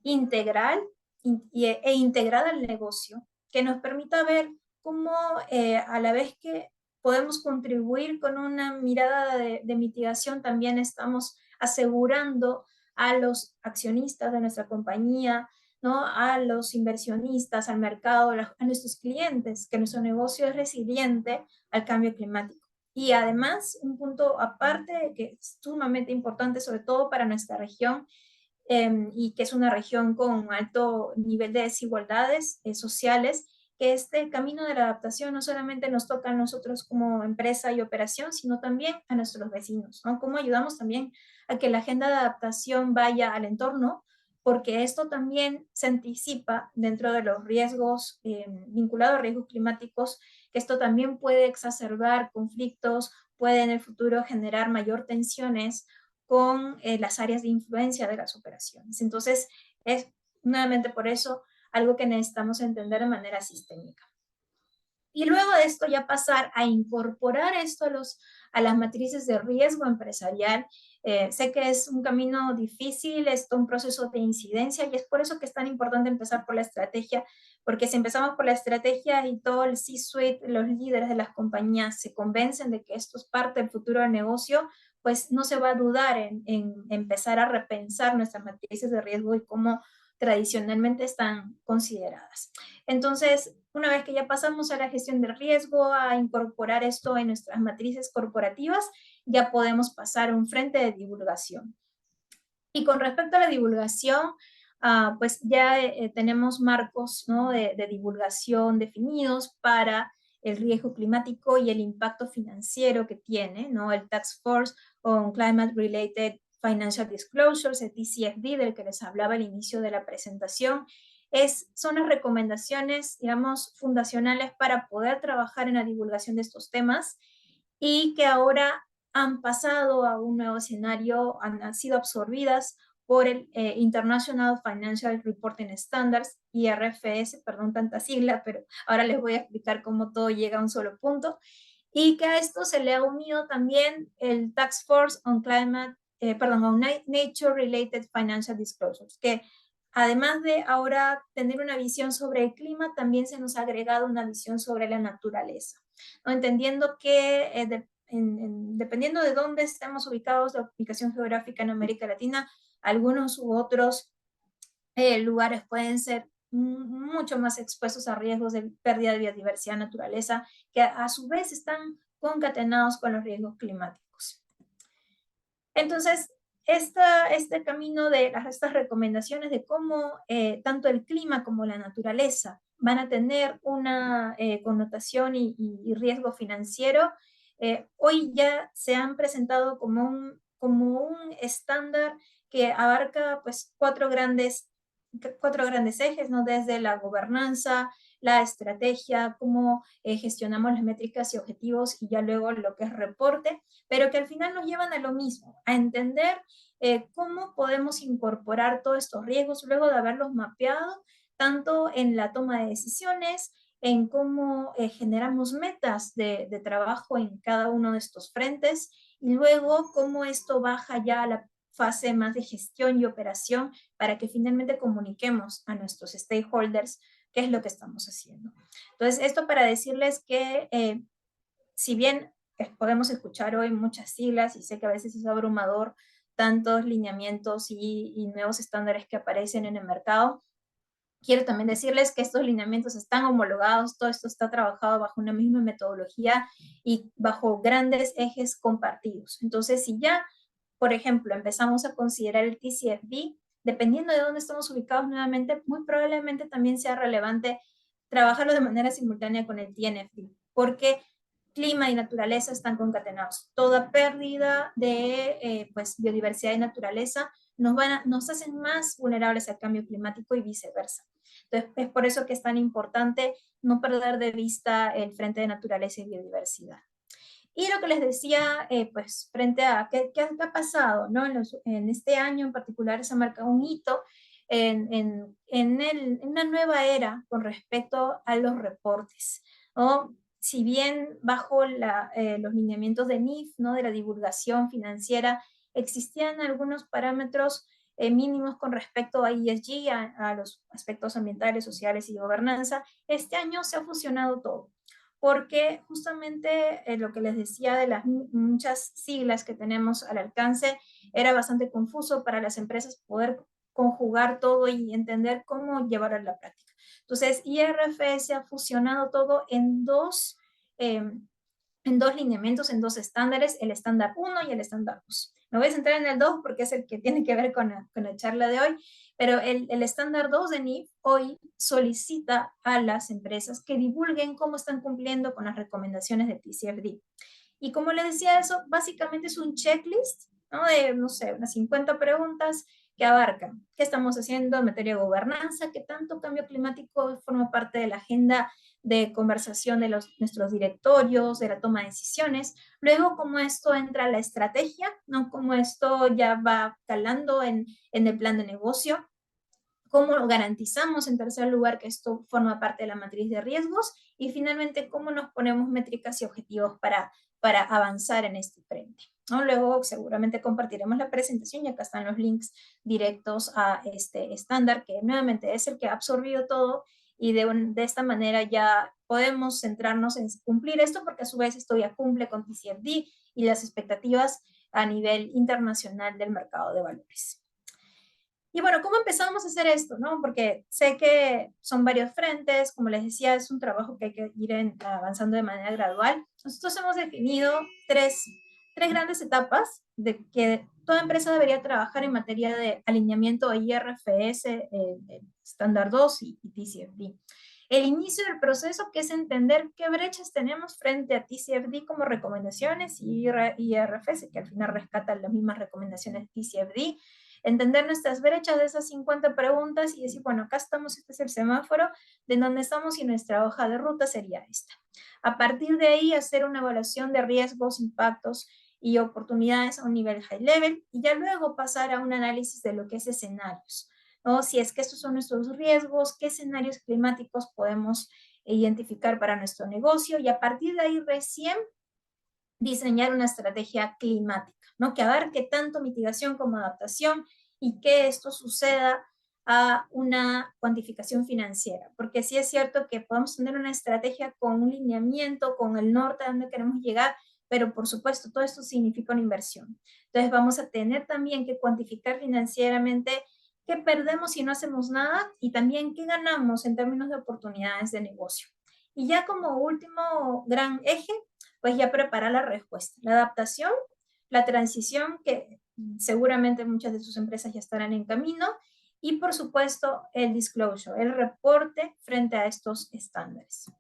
Speaker 4: integral e integrada al negocio, que nos permita ver cómo a la vez que podemos contribuir con una mirada de mitigación, también estamos asegurando a los accionistas de nuestra compañía, ¿no? A los inversionistas, al mercado, a nuestros clientes, que nuestro negocio es resiliente al cambio climático. Y además, un punto aparte que es sumamente importante, sobre todo para nuestra región, y que es una región con un alto nivel de desigualdades sociales, que este camino de la adaptación no solamente nos toca a nosotros como empresa y operación, sino también a nuestros vecinos, ¿no? Cómo ayudamos también a que la agenda de adaptación vaya al entorno, porque esto también se anticipa dentro de los riesgos vinculados a riesgos climáticos, que esto también puede exacerbar conflictos, puede en el futuro generar mayor tensiones con las áreas de influencia de las operaciones. Entonces, es nuevamente por eso algo que necesitamos entender de manera sistémica. Y luego de esto ya pasar a incorporar esto a las matrices de riesgo empresarial. Sé que es un camino difícil, es un proceso de incidencia, y es por eso que es tan importante empezar por la estrategia, porque si empezamos por la estrategia y todo el C-suite, los líderes de las compañías se convencen de que esto es parte del futuro del negocio, pues no se va a dudar en empezar a repensar nuestras matrices de riesgo y cómo tradicionalmente están consideradas. Entonces, una vez que ya pasamos a la gestión del riesgo, a incorporar esto en nuestras matrices corporativas, ya podemos pasar a un frente de divulgación. Y con respecto a la divulgación, pues ya tenemos marcos, ¿no? de divulgación definidos para el riesgo climático y el impacto financiero que tiene, ¿no? El Task Force on Climate Related Financial Disclosures, el TCFD, del que les hablaba al inicio de la presentación, son las recomendaciones, digamos, fundacionales para poder trabajar en la divulgación de estos temas, y que ahora han pasado a un nuevo escenario, han sido absorbidas por el International Financial Reporting Standards, IRFS, perdón tanta sigla, pero ahora les voy a explicar cómo todo llega a un solo punto, y que a esto se le ha unido también el Task Force on on Nature Related Financial Disclosures, que además de ahora tener una visión sobre el clima, también se nos ha agregado una visión sobre la naturaleza, ¿no? Entendiendo que dependiendo de dónde estemos ubicados, la ubicación geográfica en América Latina, algunos u otros lugares pueden ser mucho más expuestos a riesgos de pérdida de biodiversidad, naturaleza, que a su vez están concatenados con los riesgos climáticos. Entonces, este camino de estas recomendaciones de cómo tanto el clima como la naturaleza van a tener una connotación y riesgo financiero, hoy ya se han presentado como un estándar que abarca pues 4 grandes cuatro grandes ejes, ¿no? Desde la gobernanza, la estrategia, cómo gestionamos las métricas y objetivos, y ya luego lo que es reporte, pero que al final nos llevan a lo mismo, a entender cómo podemos incorporar todos estos riesgos luego de haberlos mapeado, tanto en la toma de decisiones, en cómo generamos metas de trabajo en cada uno de estos frentes, y luego cómo esto baja ya a la fase más de gestión y operación para que finalmente comuniquemos a nuestros stakeholders qué es lo que estamos haciendo. Entonces, esto para decirles que si bien podemos escuchar hoy muchas siglas, y sé que a veces es abrumador tantos lineamientos y nuevos estándares que aparecen en el mercado, quiero también decirles que estos lineamientos están homologados, todo esto está trabajado bajo una misma metodología y bajo grandes ejes compartidos. Entonces, si ya, por ejemplo, empezamos a considerar el TCFD, dependiendo de dónde estamos ubicados nuevamente, muy probablemente también sea relevante trabajarlo de manera simultánea con el TNFD, porque clima y naturaleza están concatenados. Toda pérdida de pues, biodiversidad y naturaleza nos hacen más vulnerables al cambio climático y viceversa. Entonces, es por eso que es tan importante no perder de vista el frente de naturaleza y biodiversidad. Y lo que les decía, pues frente a qué ha pasado, ¿no? En este año en particular se marca un hito en una nueva era con respecto a los reportes, ¿no? Si bien bajo los lineamientos de NIF, ¿no? De la divulgación financiera, existían algunos parámetros mínimos con respecto a ESG, a los aspectos ambientales, sociales y de gobernanza, este año se ha fusionado todo, porque justamente lo que les decía de las muchas siglas que tenemos al alcance era bastante confuso para las empresas poder conjugar todo y entender cómo llevarlo a la práctica. Entonces, IRFS ha fusionado todo en dos lineamientos, en dos estándares, el estándar 1 y el estándar 2. Me voy a centrar en el 2 porque es el que tiene que ver con la charla de hoy, pero el estándar 2 de NIF hoy solicita a las empresas que divulguen cómo están cumpliendo con las recomendaciones de TCFD. Y como les decía, eso básicamente es un checklist, ¿no? De, no sé, unas 50 preguntas que abarcan qué estamos haciendo en materia de gobernanza, qué tanto cambio climático forma parte de la agenda de conversación de nuestros directorios, de la toma de decisiones, luego cómo esto entra a la estrategia, ¿no? Cómo esto ya va calando en el plan de negocio, cómo garantizamos en tercer lugar que esto forma parte de la matriz de riesgos, y finalmente cómo nos ponemos métricas y objetivos para avanzar en este frente, ¿no? Luego seguramente compartiremos la presentación y acá están los links directos a este estándar que nuevamente es el que ha absorbido todo, y de esta manera ya podemos centrarnos en cumplir esto, porque a su vez esto ya cumple con TCFD y las expectativas a nivel internacional del mercado de valores. Y bueno, ¿cómo empezamos a hacer esto, no? Porque sé que son varios frentes, como les decía, es un trabajo que hay que ir avanzando de manera gradual. Nosotros hemos definido tres grandes etapas de que toda empresa debería trabajar en materia de alineamiento a IRFS, estándar 2 y TCFD. El inicio del proceso, que es entender qué brechas tenemos frente a TCFD como recomendaciones y IRFS, que al final rescatan las mismas recomendaciones de TCFD. Entender nuestras brechas de esas 50 preguntas y decir, bueno, acá estamos, este es el semáforo de donde estamos y nuestra hoja de ruta sería esta. A partir de ahí, hacer una evaluación de riesgos, impactos y oportunidades a un nivel high level, y ya luego pasar a un análisis de lo que es escenarios, ¿no? Si es que estos son nuestros riesgos, qué escenarios climáticos podemos identificar para nuestro negocio, y a partir de ahí recién diseñar una estrategia climática, ¿no? Que abarque tanto mitigación como adaptación, y que esto suceda a una cuantificación financiera, porque sí es cierto que podemos tener una estrategia con un lineamiento, con el norte a donde queremos llegar, pero por supuesto todo esto significa una inversión. Entonces vamos a tener también que cuantificar financieramente qué perdemos si no hacemos nada, y también qué ganamos en términos de oportunidades de negocio. Y ya como último gran eje, pues ya preparar la respuesta, la adaptación, la transición, que seguramente muchas de sus empresas ya estarán en camino, y por supuesto el disclosure, el reporte frente a estos estándares.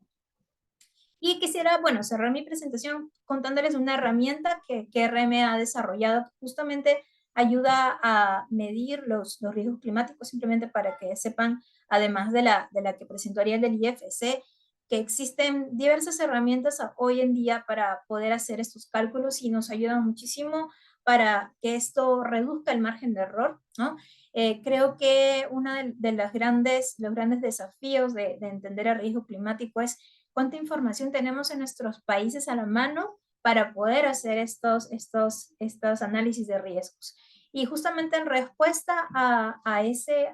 Speaker 4: Y quisiera, bueno, cerrar mi presentación contándoles una herramienta que RM ha desarrollado, que justamente ayuda a medir los riesgos climáticos, simplemente para que sepan, además de la que presentó Ariel del IFC, que existen diversas herramientas hoy en día para poder hacer estos cálculos y nos ayudan muchísimo para que esto reduzca el margen de error, ¿no? Creo que uno de los grandes desafíos de entender el riesgo climático es cuánta información tenemos en nuestros países a la mano para poder hacer estos análisis de riesgos. Y justamente en respuesta a ese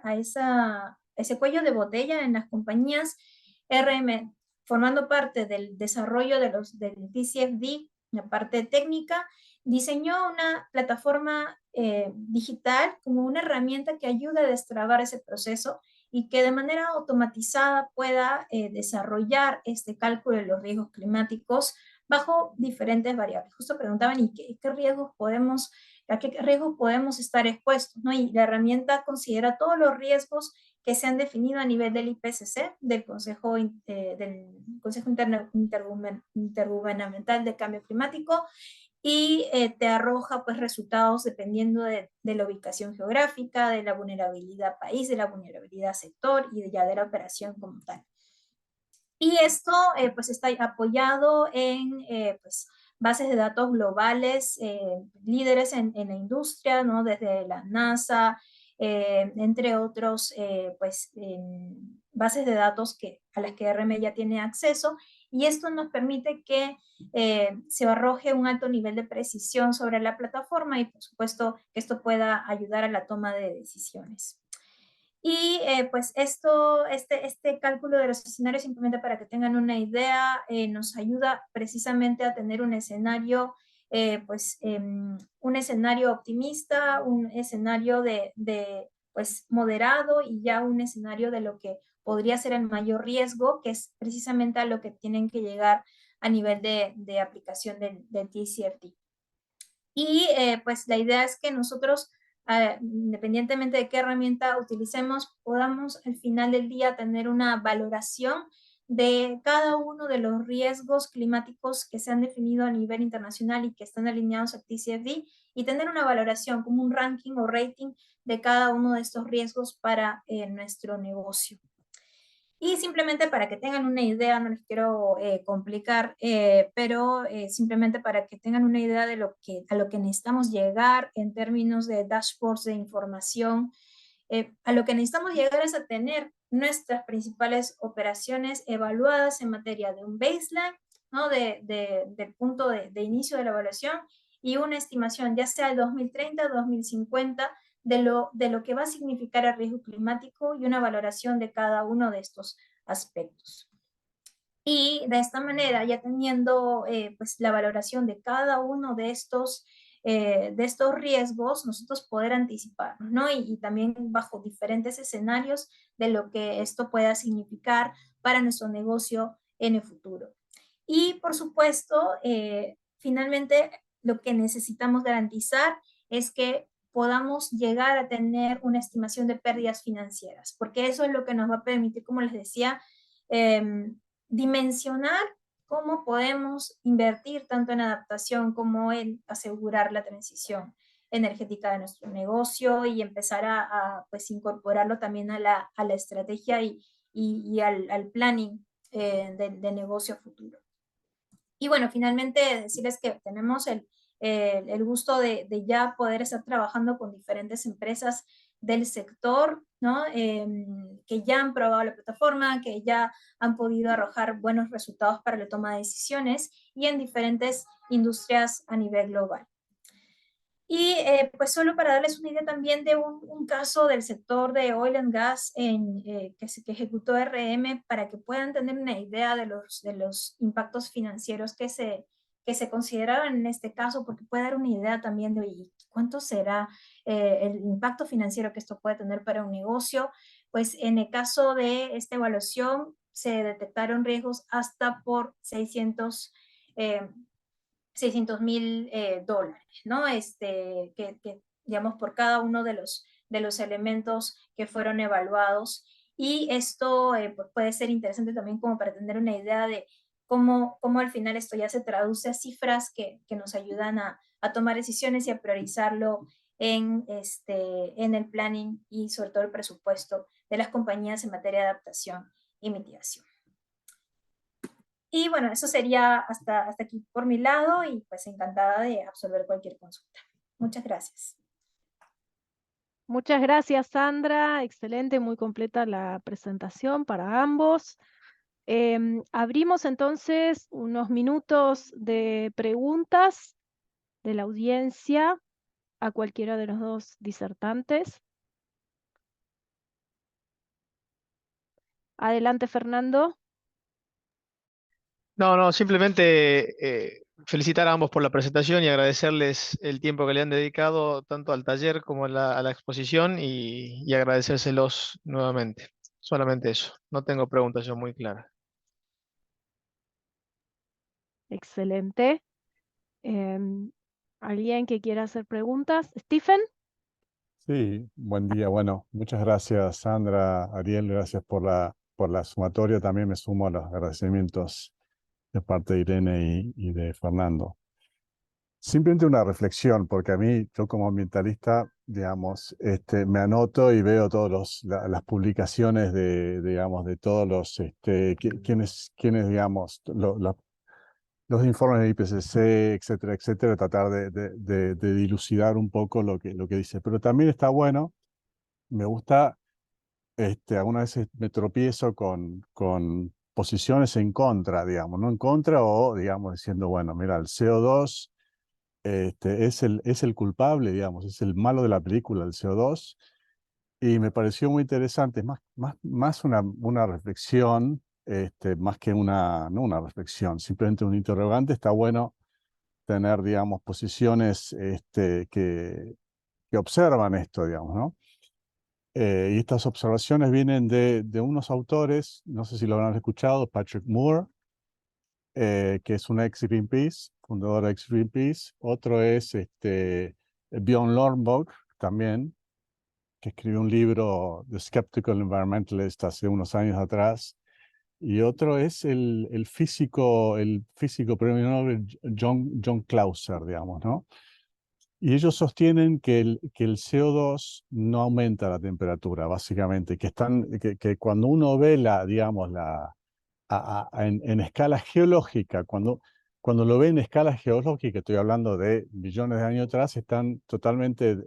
Speaker 4: cuello de botella en las compañías, RM, formando parte del desarrollo del TCFD, la parte técnica, diseñó una plataforma digital como una herramienta que ayude a destrabar ese proceso y que de manera automatizada pueda desarrollar este cálculo de los riesgos climáticos bajo diferentes variables. Justo preguntaban, ¿y a qué riesgos podemos estar expuestos, ¿no? Y la herramienta considera todos los riesgos que se han definido a nivel del IPCC, del Consejo Intergubernamental de Cambio Climático, y te arroja pues resultados dependiendo de la ubicación geográfica, de la vulnerabilidad país, de la vulnerabilidad sector y ya de la operación como tal. Y esto pues está apoyado en pues, bases de datos globales, líderes en la industria, ¿no? Desde la NASA, entre otros, pues, bases de datos a las que RM ya tiene acceso, y esto nos permite que se arroje un alto nivel de precisión sobre la plataforma y, por supuesto, que esto pueda ayudar a la toma de decisiones. Y pues este cálculo de los escenarios, simplemente para que tengan una idea, nos ayuda precisamente a tener un escenario, un escenario optimista, un escenario pues moderado y ya un escenario de lo que podría ser el mayor riesgo, que es precisamente a lo que tienen que llegar a nivel de aplicación del TCFD. Y pues la idea es que nosotros, independientemente de qué herramienta utilicemos, podamos al final del día tener una valoración de cada uno de los riesgos climáticos que se han definido a nivel internacional y que están alineados al TCFD, y tener una valoración como un ranking o rating de cada uno de estos riesgos para nuestro negocio. Y simplemente para que tengan una idea, no les quiero complicar, pero simplemente para que tengan una idea de a lo que necesitamos llegar en términos de dashboards de información, a lo que necesitamos llegar es a tener nuestras principales operaciones evaluadas en materia de un baseline, ¿no? Del punto de inicio de la evaluación, y una estimación, ya sea el 2030 o 2050, de lo que va a significar el riesgo climático y una valoración de cada uno de estos aspectos. Y de esta manera, ya teniendo pues la valoración de cada uno de estos riesgos, nosotros poder anticiparnos, ¿no? Y también bajo diferentes escenarios de lo que esto pueda significar para nuestro negocio en el futuro. Y por supuesto, finalmente, lo que necesitamos garantizar es que podamos llegar a tener una estimación de pérdidas financieras, porque eso es lo que nos va a permitir, como les decía, dimensionar cómo podemos invertir tanto en adaptación como en asegurar la transición energética de nuestro negocio, y empezar pues incorporarlo también a la estrategia y al planning de negocio futuro. Y bueno, finalmente decirles que tenemos el gusto de ya poder estar trabajando con diferentes empresas del sector, ¿no? Que ya han probado la plataforma, que ya han podido arrojar buenos resultados para la toma de decisiones, y en diferentes industrias a nivel global. Y pues solo para darles una idea también de un caso del sector de oil and gas que ejecutó RM, para que puedan tener una idea de los impactos financieros que se consideraron en este caso, porque puede dar una idea también de, oye, ¿cuánto será el impacto financiero que esto puede tener para un negocio? Pues en el caso de esta evaluación se detectaron riesgos hasta por $600,000, ¿no? Digamos, por cada uno de los elementos que fueron evaluados. Y esto pues puede ser interesante también como para tener una idea de cómo al final esto ya se traduce a cifras que nos ayudan a tomar decisiones y a priorizarlo en el planning y sobre todo el presupuesto de las compañías en materia de adaptación y mitigación. Y bueno, eso sería hasta aquí por mi lado y pues encantada de absolver cualquier consulta. Muchas gracias.
Speaker 1: Muchas gracias, Sandra. Excelente, muy completa la presentación para ambos. Abrimos entonces unos minutos de preguntas de la audiencia a cualquiera de los dos disertantes. Adelante, Fernando.
Speaker 3: No, simplemente felicitar a ambos por la presentación y agradecerles el tiempo que le han dedicado tanto al taller como a la exposición y agradecérselos nuevamente. Solamente eso. No tengo preguntas yo muy claras.
Speaker 1: Excelente. ¿Alguien que quiera hacer preguntas? ¿Stephen?
Speaker 5: Sí, buen día. Bueno, muchas gracias, Sandra, Ariel, gracias por la sumatoria. También me sumo a los agradecimientos de parte de Irene y de Fernando. Simplemente una reflexión, porque a mí, yo como ambientalista, digamos, me anoto y veo todas las publicaciones digamos, de todos los, quienes, digamos, los informes de IPCC, etcétera, etcétera, tratar de dilucidar un poco lo que dice. Pero también está bueno, me gusta, algunas veces me tropiezo con posiciones en contra, digamos, no en contra o, digamos, diciendo, bueno, mira, el CO2 es el culpable, digamos, es el malo de la película, el CO2, y me pareció muy interesante, más una reflexión, más que no una reflexión, simplemente un interrogante. Está bueno tener, digamos, posiciones que observan esto, digamos, ¿no? Y estas observaciones vienen de unos autores, no sé si lo habrán escuchado, Patrick Moore, que es un ex Greenpeace, fundador de ex Greenpeace. Otro es Bjorn Lomborg, también, que escribió un libro, The Skeptical Environmentalist, hace unos años atrás. Y otro es el físico premio Nobel John Clauser, digamos, ¿no? Y ellos sostienen que el CO2 no aumenta la temperatura, básicamente, que cuando uno ve digamos, en escala geológica, cuando lo ve en escala geológica, estoy hablando de millones de años atrás, están totalmente,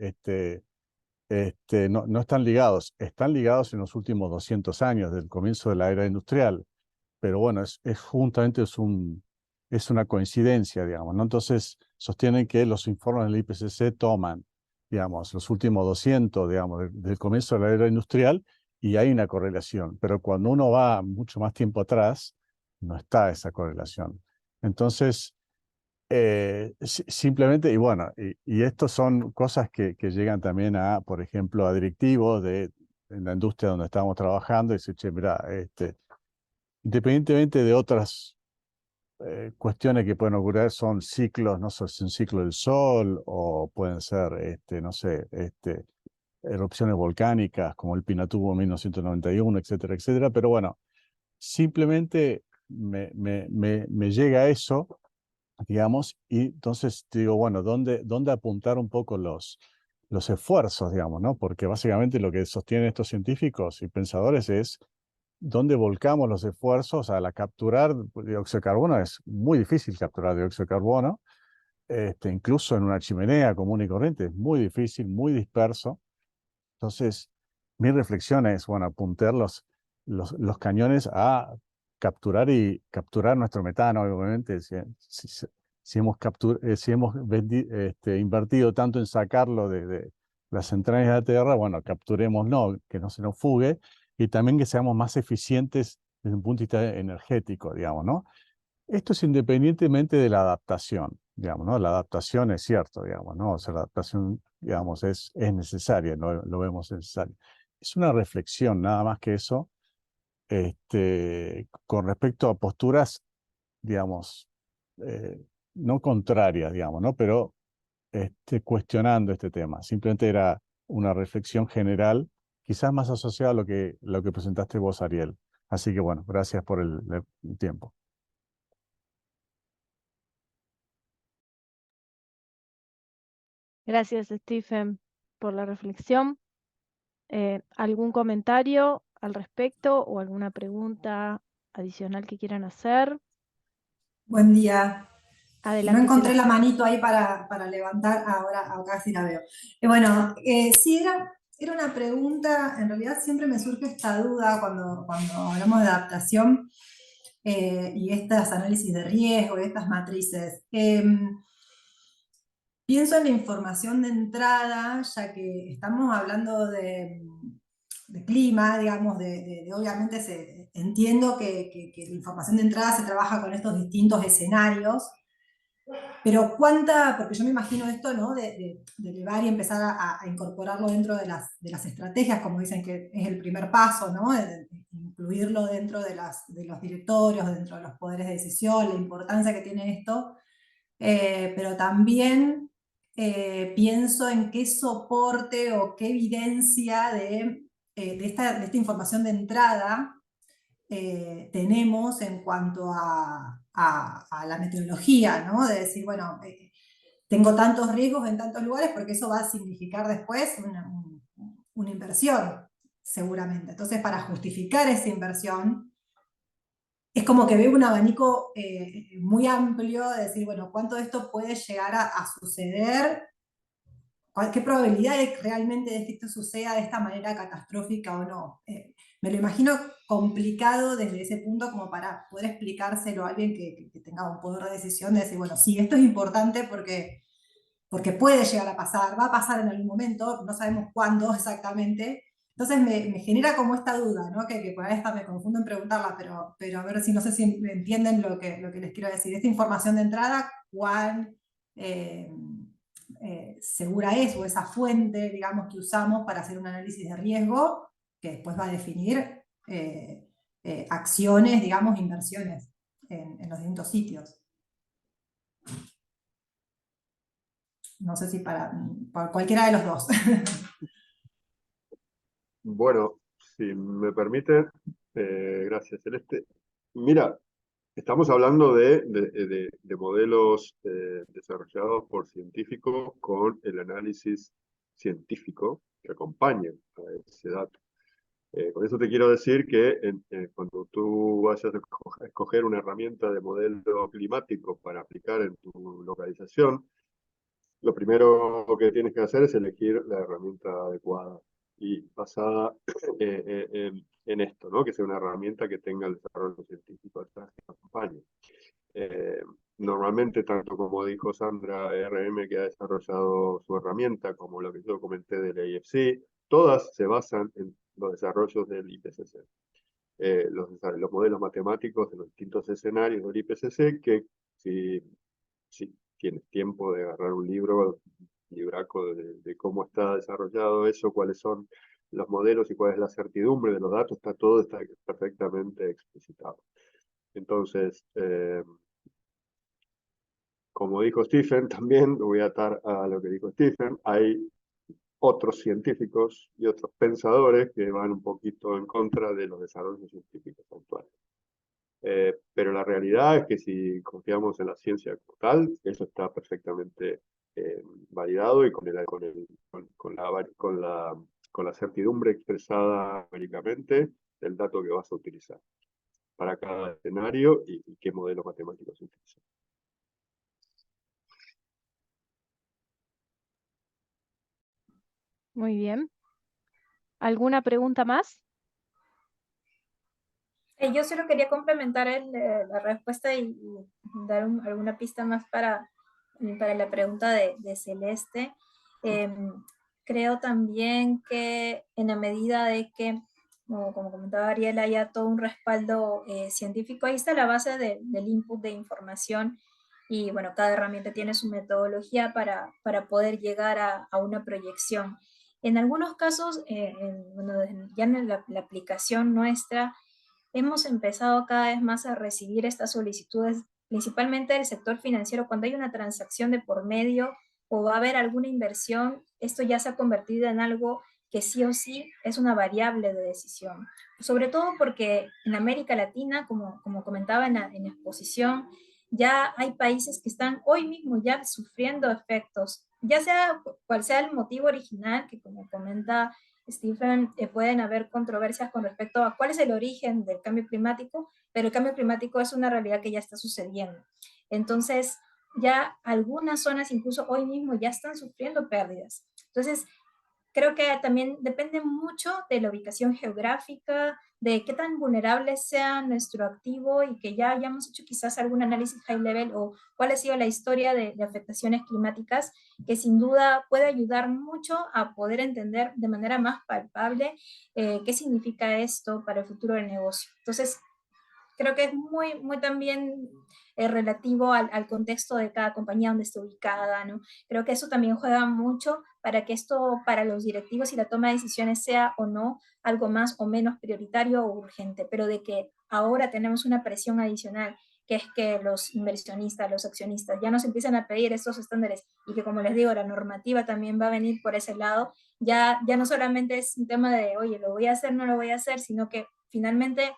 Speaker 5: no están ligados, están ligados en los últimos 200 años, del comienzo de la era industrial. Pero bueno, justamente es una coincidencia, digamos, ¿no? Entonces, sostienen que los informes del IPCC toman, digamos, los últimos 200, digamos, del comienzo de la era industrial, y hay una correlación. Pero cuando uno va mucho más tiempo atrás, no está esa correlación. Entonces, simplemente, y bueno, y estos son cosas que llegan también por ejemplo, a directivos en la industria donde estamos trabajando, y dicen, che, mira, independientemente de otras cuestiones que pueden ocurrir, son ciclos, no sé si un ciclo del Sol o pueden ser, no sé, erupciones volcánicas como el Pinatubo 1991, etcétera, etcétera. Pero bueno, simplemente me llega eso, digamos, y entonces digo, bueno, ¿dónde apuntar un poco los esfuerzos, digamos, ¿no? Porque básicamente lo que sostienen estos científicos y pensadores es dónde volcamos los esfuerzos a la capturar dióxido de carbono. Es muy difícil capturar dióxido de carbono, incluso en una chimenea común y corriente, es muy difícil, muy disperso. Entonces, mi reflexión es, bueno, apuntar los cañones a capturar nuestro metano, obviamente. Si hemos invertido tanto en sacarlo de las entrañas de la Tierra, bueno, capturémoslo, que no se nos fugue, y también que seamos más eficientes desde un punto de vista energético, digamos, ¿no? Esto es independientemente de la adaptación, digamos, ¿no? La adaptación es cierto, digamos, ¿no? O sea, la adaptación, digamos, es necesaria, lo vemos necesario. Es una reflexión, nada más que eso, con respecto a posturas, digamos, no contrarias, digamos, ¿no? Pero cuestionando este tema. Simplemente era una reflexión general, quizás más asociada a lo que presentaste vos, Ariel. Así que bueno, gracias por el tiempo.
Speaker 1: Gracias, Stephen, por la reflexión. ¿Algún comentario al respecto o alguna pregunta adicional que quieran hacer?
Speaker 6: Buen día. No
Speaker 1: Adelante,
Speaker 6: encontré
Speaker 1: Cielo.
Speaker 6: la manito ahí para levantar, ahora acá sí la veo. Bueno, sí, era una pregunta, en realidad siempre me surge esta duda cuando hablamos de adaptación y estos análisis de riesgo y estas matrices. Pienso en la información de entrada, ya que estamos hablando de clima, digamos, obviamente entiendo que la información de entrada se trabaja con estos distintos escenarios, pero porque yo me imagino esto, ¿no? De elevar y empezar a incorporarlo dentro de las estrategias, como dicen que es el primer paso, ¿no? De incluirlo dentro de los directorios, dentro de los poderes de decisión, la importancia que tiene esto, pero también pienso en qué soporte o qué evidencia de esta información de entrada tenemos en cuanto a la meteorología, ¿no? De decir, bueno, tengo tantos riesgos en tantos lugares porque eso va a significar después una inversión, seguramente. Entonces, para justificar esa inversión, es como que veo un abanico muy amplio de decir, bueno, ¿cuánto de esto puede llegar a suceder? ¿Qué probabilidad hay realmente de que esto suceda de esta manera catastrófica o no? Me lo imagino complicado desde ese punto como para poder explicárselo a alguien que tenga un poder de decisión de decir, bueno, sí, esto es importante porque puede llegar a pasar, va a pasar en algún momento, no sabemos cuándo exactamente. Entonces me genera como esta duda, ¿no? Que por ahí hasta me confundo en preguntarla, pero a ver si no sé si me entienden lo que les quiero decir. Esta información de entrada, ¿cuál segura es, o esa fuente, digamos, que usamos para hacer un análisis de riesgo que después va a definir acciones, digamos, inversiones en los distintos sitios? No sé si para cualquiera de los dos.
Speaker 2: Bueno, si me permite, gracias, Celeste. Mira, estamos hablando de modelos desarrollados por científicos con el análisis científico que acompaña a ese dato. Con eso te quiero decir que cuando tú vayas a escoger una herramienta de modelo climático para aplicar en tu localización, lo primero que tienes que hacer es elegir la herramienta adecuada y basada en esto, ¿no? Que sea una herramienta que tenga el desarrollo científico detrás que acompañe. Eh, Normalmente, tanto como dijo Sandra, RM que ha desarrollado su herramienta, como lo que yo comenté del AFC, todas se basan en los desarrollos del IPCC. Los modelos matemáticos de los distintos escenarios del IPCC, que si tienes tiempo de agarrar un libraco de cómo está desarrollado eso, cuáles son los modelos y cuál es la certidumbre de los datos, todo está perfectamente explicitado. Entonces, como dijo Stephen, también lo voy a atar a lo que dijo Stephen, hay otros científicos y otros pensadores que van un poquito en contra de los desarrollos científicos actuales. Pero la realidad es que si confiamos en la ciencia como tal, eso está perfectamente validado y con la certidumbre expresada numéricamente del dato que vas a utilizar para cada escenario y qué modelo matemático se utiliza.
Speaker 1: Muy bien. ¿Alguna pregunta más?
Speaker 4: Yo solo quería complementar la respuesta y dar alguna pista más para la pregunta de Celeste. Creo también que en la medida de que, como comentaba Ariel, haya todo un respaldo científico, ahí está la base del input de información y bueno, cada herramienta tiene su metodología para poder llegar a una proyección. En algunos casos, bueno, ya en la aplicación nuestra, hemos empezado cada vez más a recibir estas solicitudes, principalmente del sector financiero, cuando hay una transacción de por medio o va a haber alguna inversión, esto ya se ha convertido en algo que sí o sí es una variable de decisión. Sobre todo porque en América Latina, como comentaba en la exposición, ya hay países que están hoy mismo ya sufriendo efectos ya sea cual sea el motivo original, que como comenta Stephen, pueden haber controversias con respecto a cuál es el origen del cambio climático, pero el cambio climático es una realidad que ya está sucediendo. Entonces, ya algunas zonas incluso hoy mismo ya están sufriendo pérdidas. Entonces, creo que también depende mucho de la ubicación geográfica, de qué tan vulnerable sea nuestro activo y que ya hayamos hecho quizás algún análisis high level o cuál ha sido la historia de afectaciones climáticas, que sin duda puede ayudar mucho a poder entender de manera más palpable qué significa esto para el futuro del negocio. Entonces, creo que es muy también relativo al contexto de cada compañía donde esté ubicada, ¿no? Creo que eso también juega mucho para que esto, para los directivos y la toma de decisiones sea o no algo más o menos prioritario o urgente, pero de que ahora tenemos una presión adicional, que es que los inversionistas, los accionistas ya nos empiezan a pedir estos estándares y que, como les digo, la normativa también va a venir por ese lado, ya no solamente es un tema de, oye, lo voy a hacer, no lo voy a hacer, sino que finalmente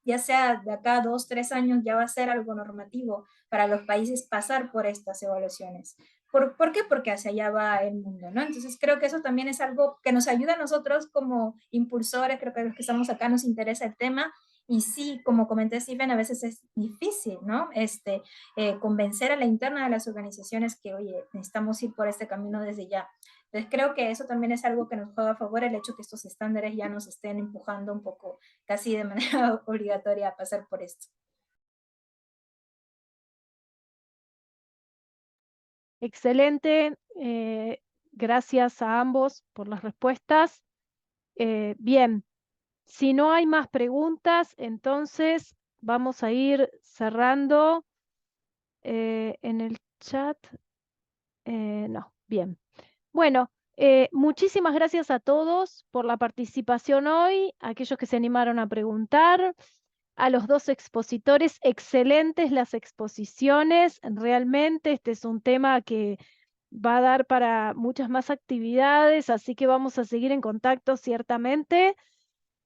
Speaker 4: ya sea de acá 2, 3 años, ya va a ser algo normativo para los países pasar por estas evaluaciones. ¿Por qué? Porque hacia allá va el mundo, ¿no? Entonces creo que eso también es algo que nos ayuda a nosotros como impulsores, creo que a los que estamos acá nos interesa el tema. Y sí, como comenté Stephen, a veces es difícil, ¿no? Convencer a la interna de las organizaciones que, oye, necesitamos ir por este camino desde ya. Entonces creo que eso también es algo que nos juega a favor, el hecho que estos estándares ya nos estén empujando un poco casi de manera obligatoria a pasar por esto.
Speaker 1: Excelente. Gracias a ambos por las respuestas. Bien, si no hay más preguntas, entonces vamos a ir cerrando en el chat. No, bien. Bueno, muchísimas gracias a todos por la participación hoy, a aquellos que se animaron a preguntar, a los dos expositores, excelentes las exposiciones, realmente este es un tema que va a dar para muchas más actividades, así que vamos a seguir en contacto ciertamente.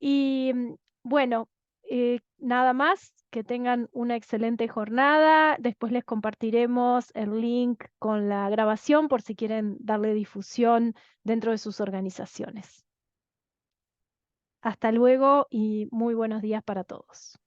Speaker 1: Y bueno, nada más, que tengan una excelente jornada. Después les compartiremos el link con la grabación por si quieren darle difusión dentro de sus organizaciones. Hasta luego y muy buenos días para todos.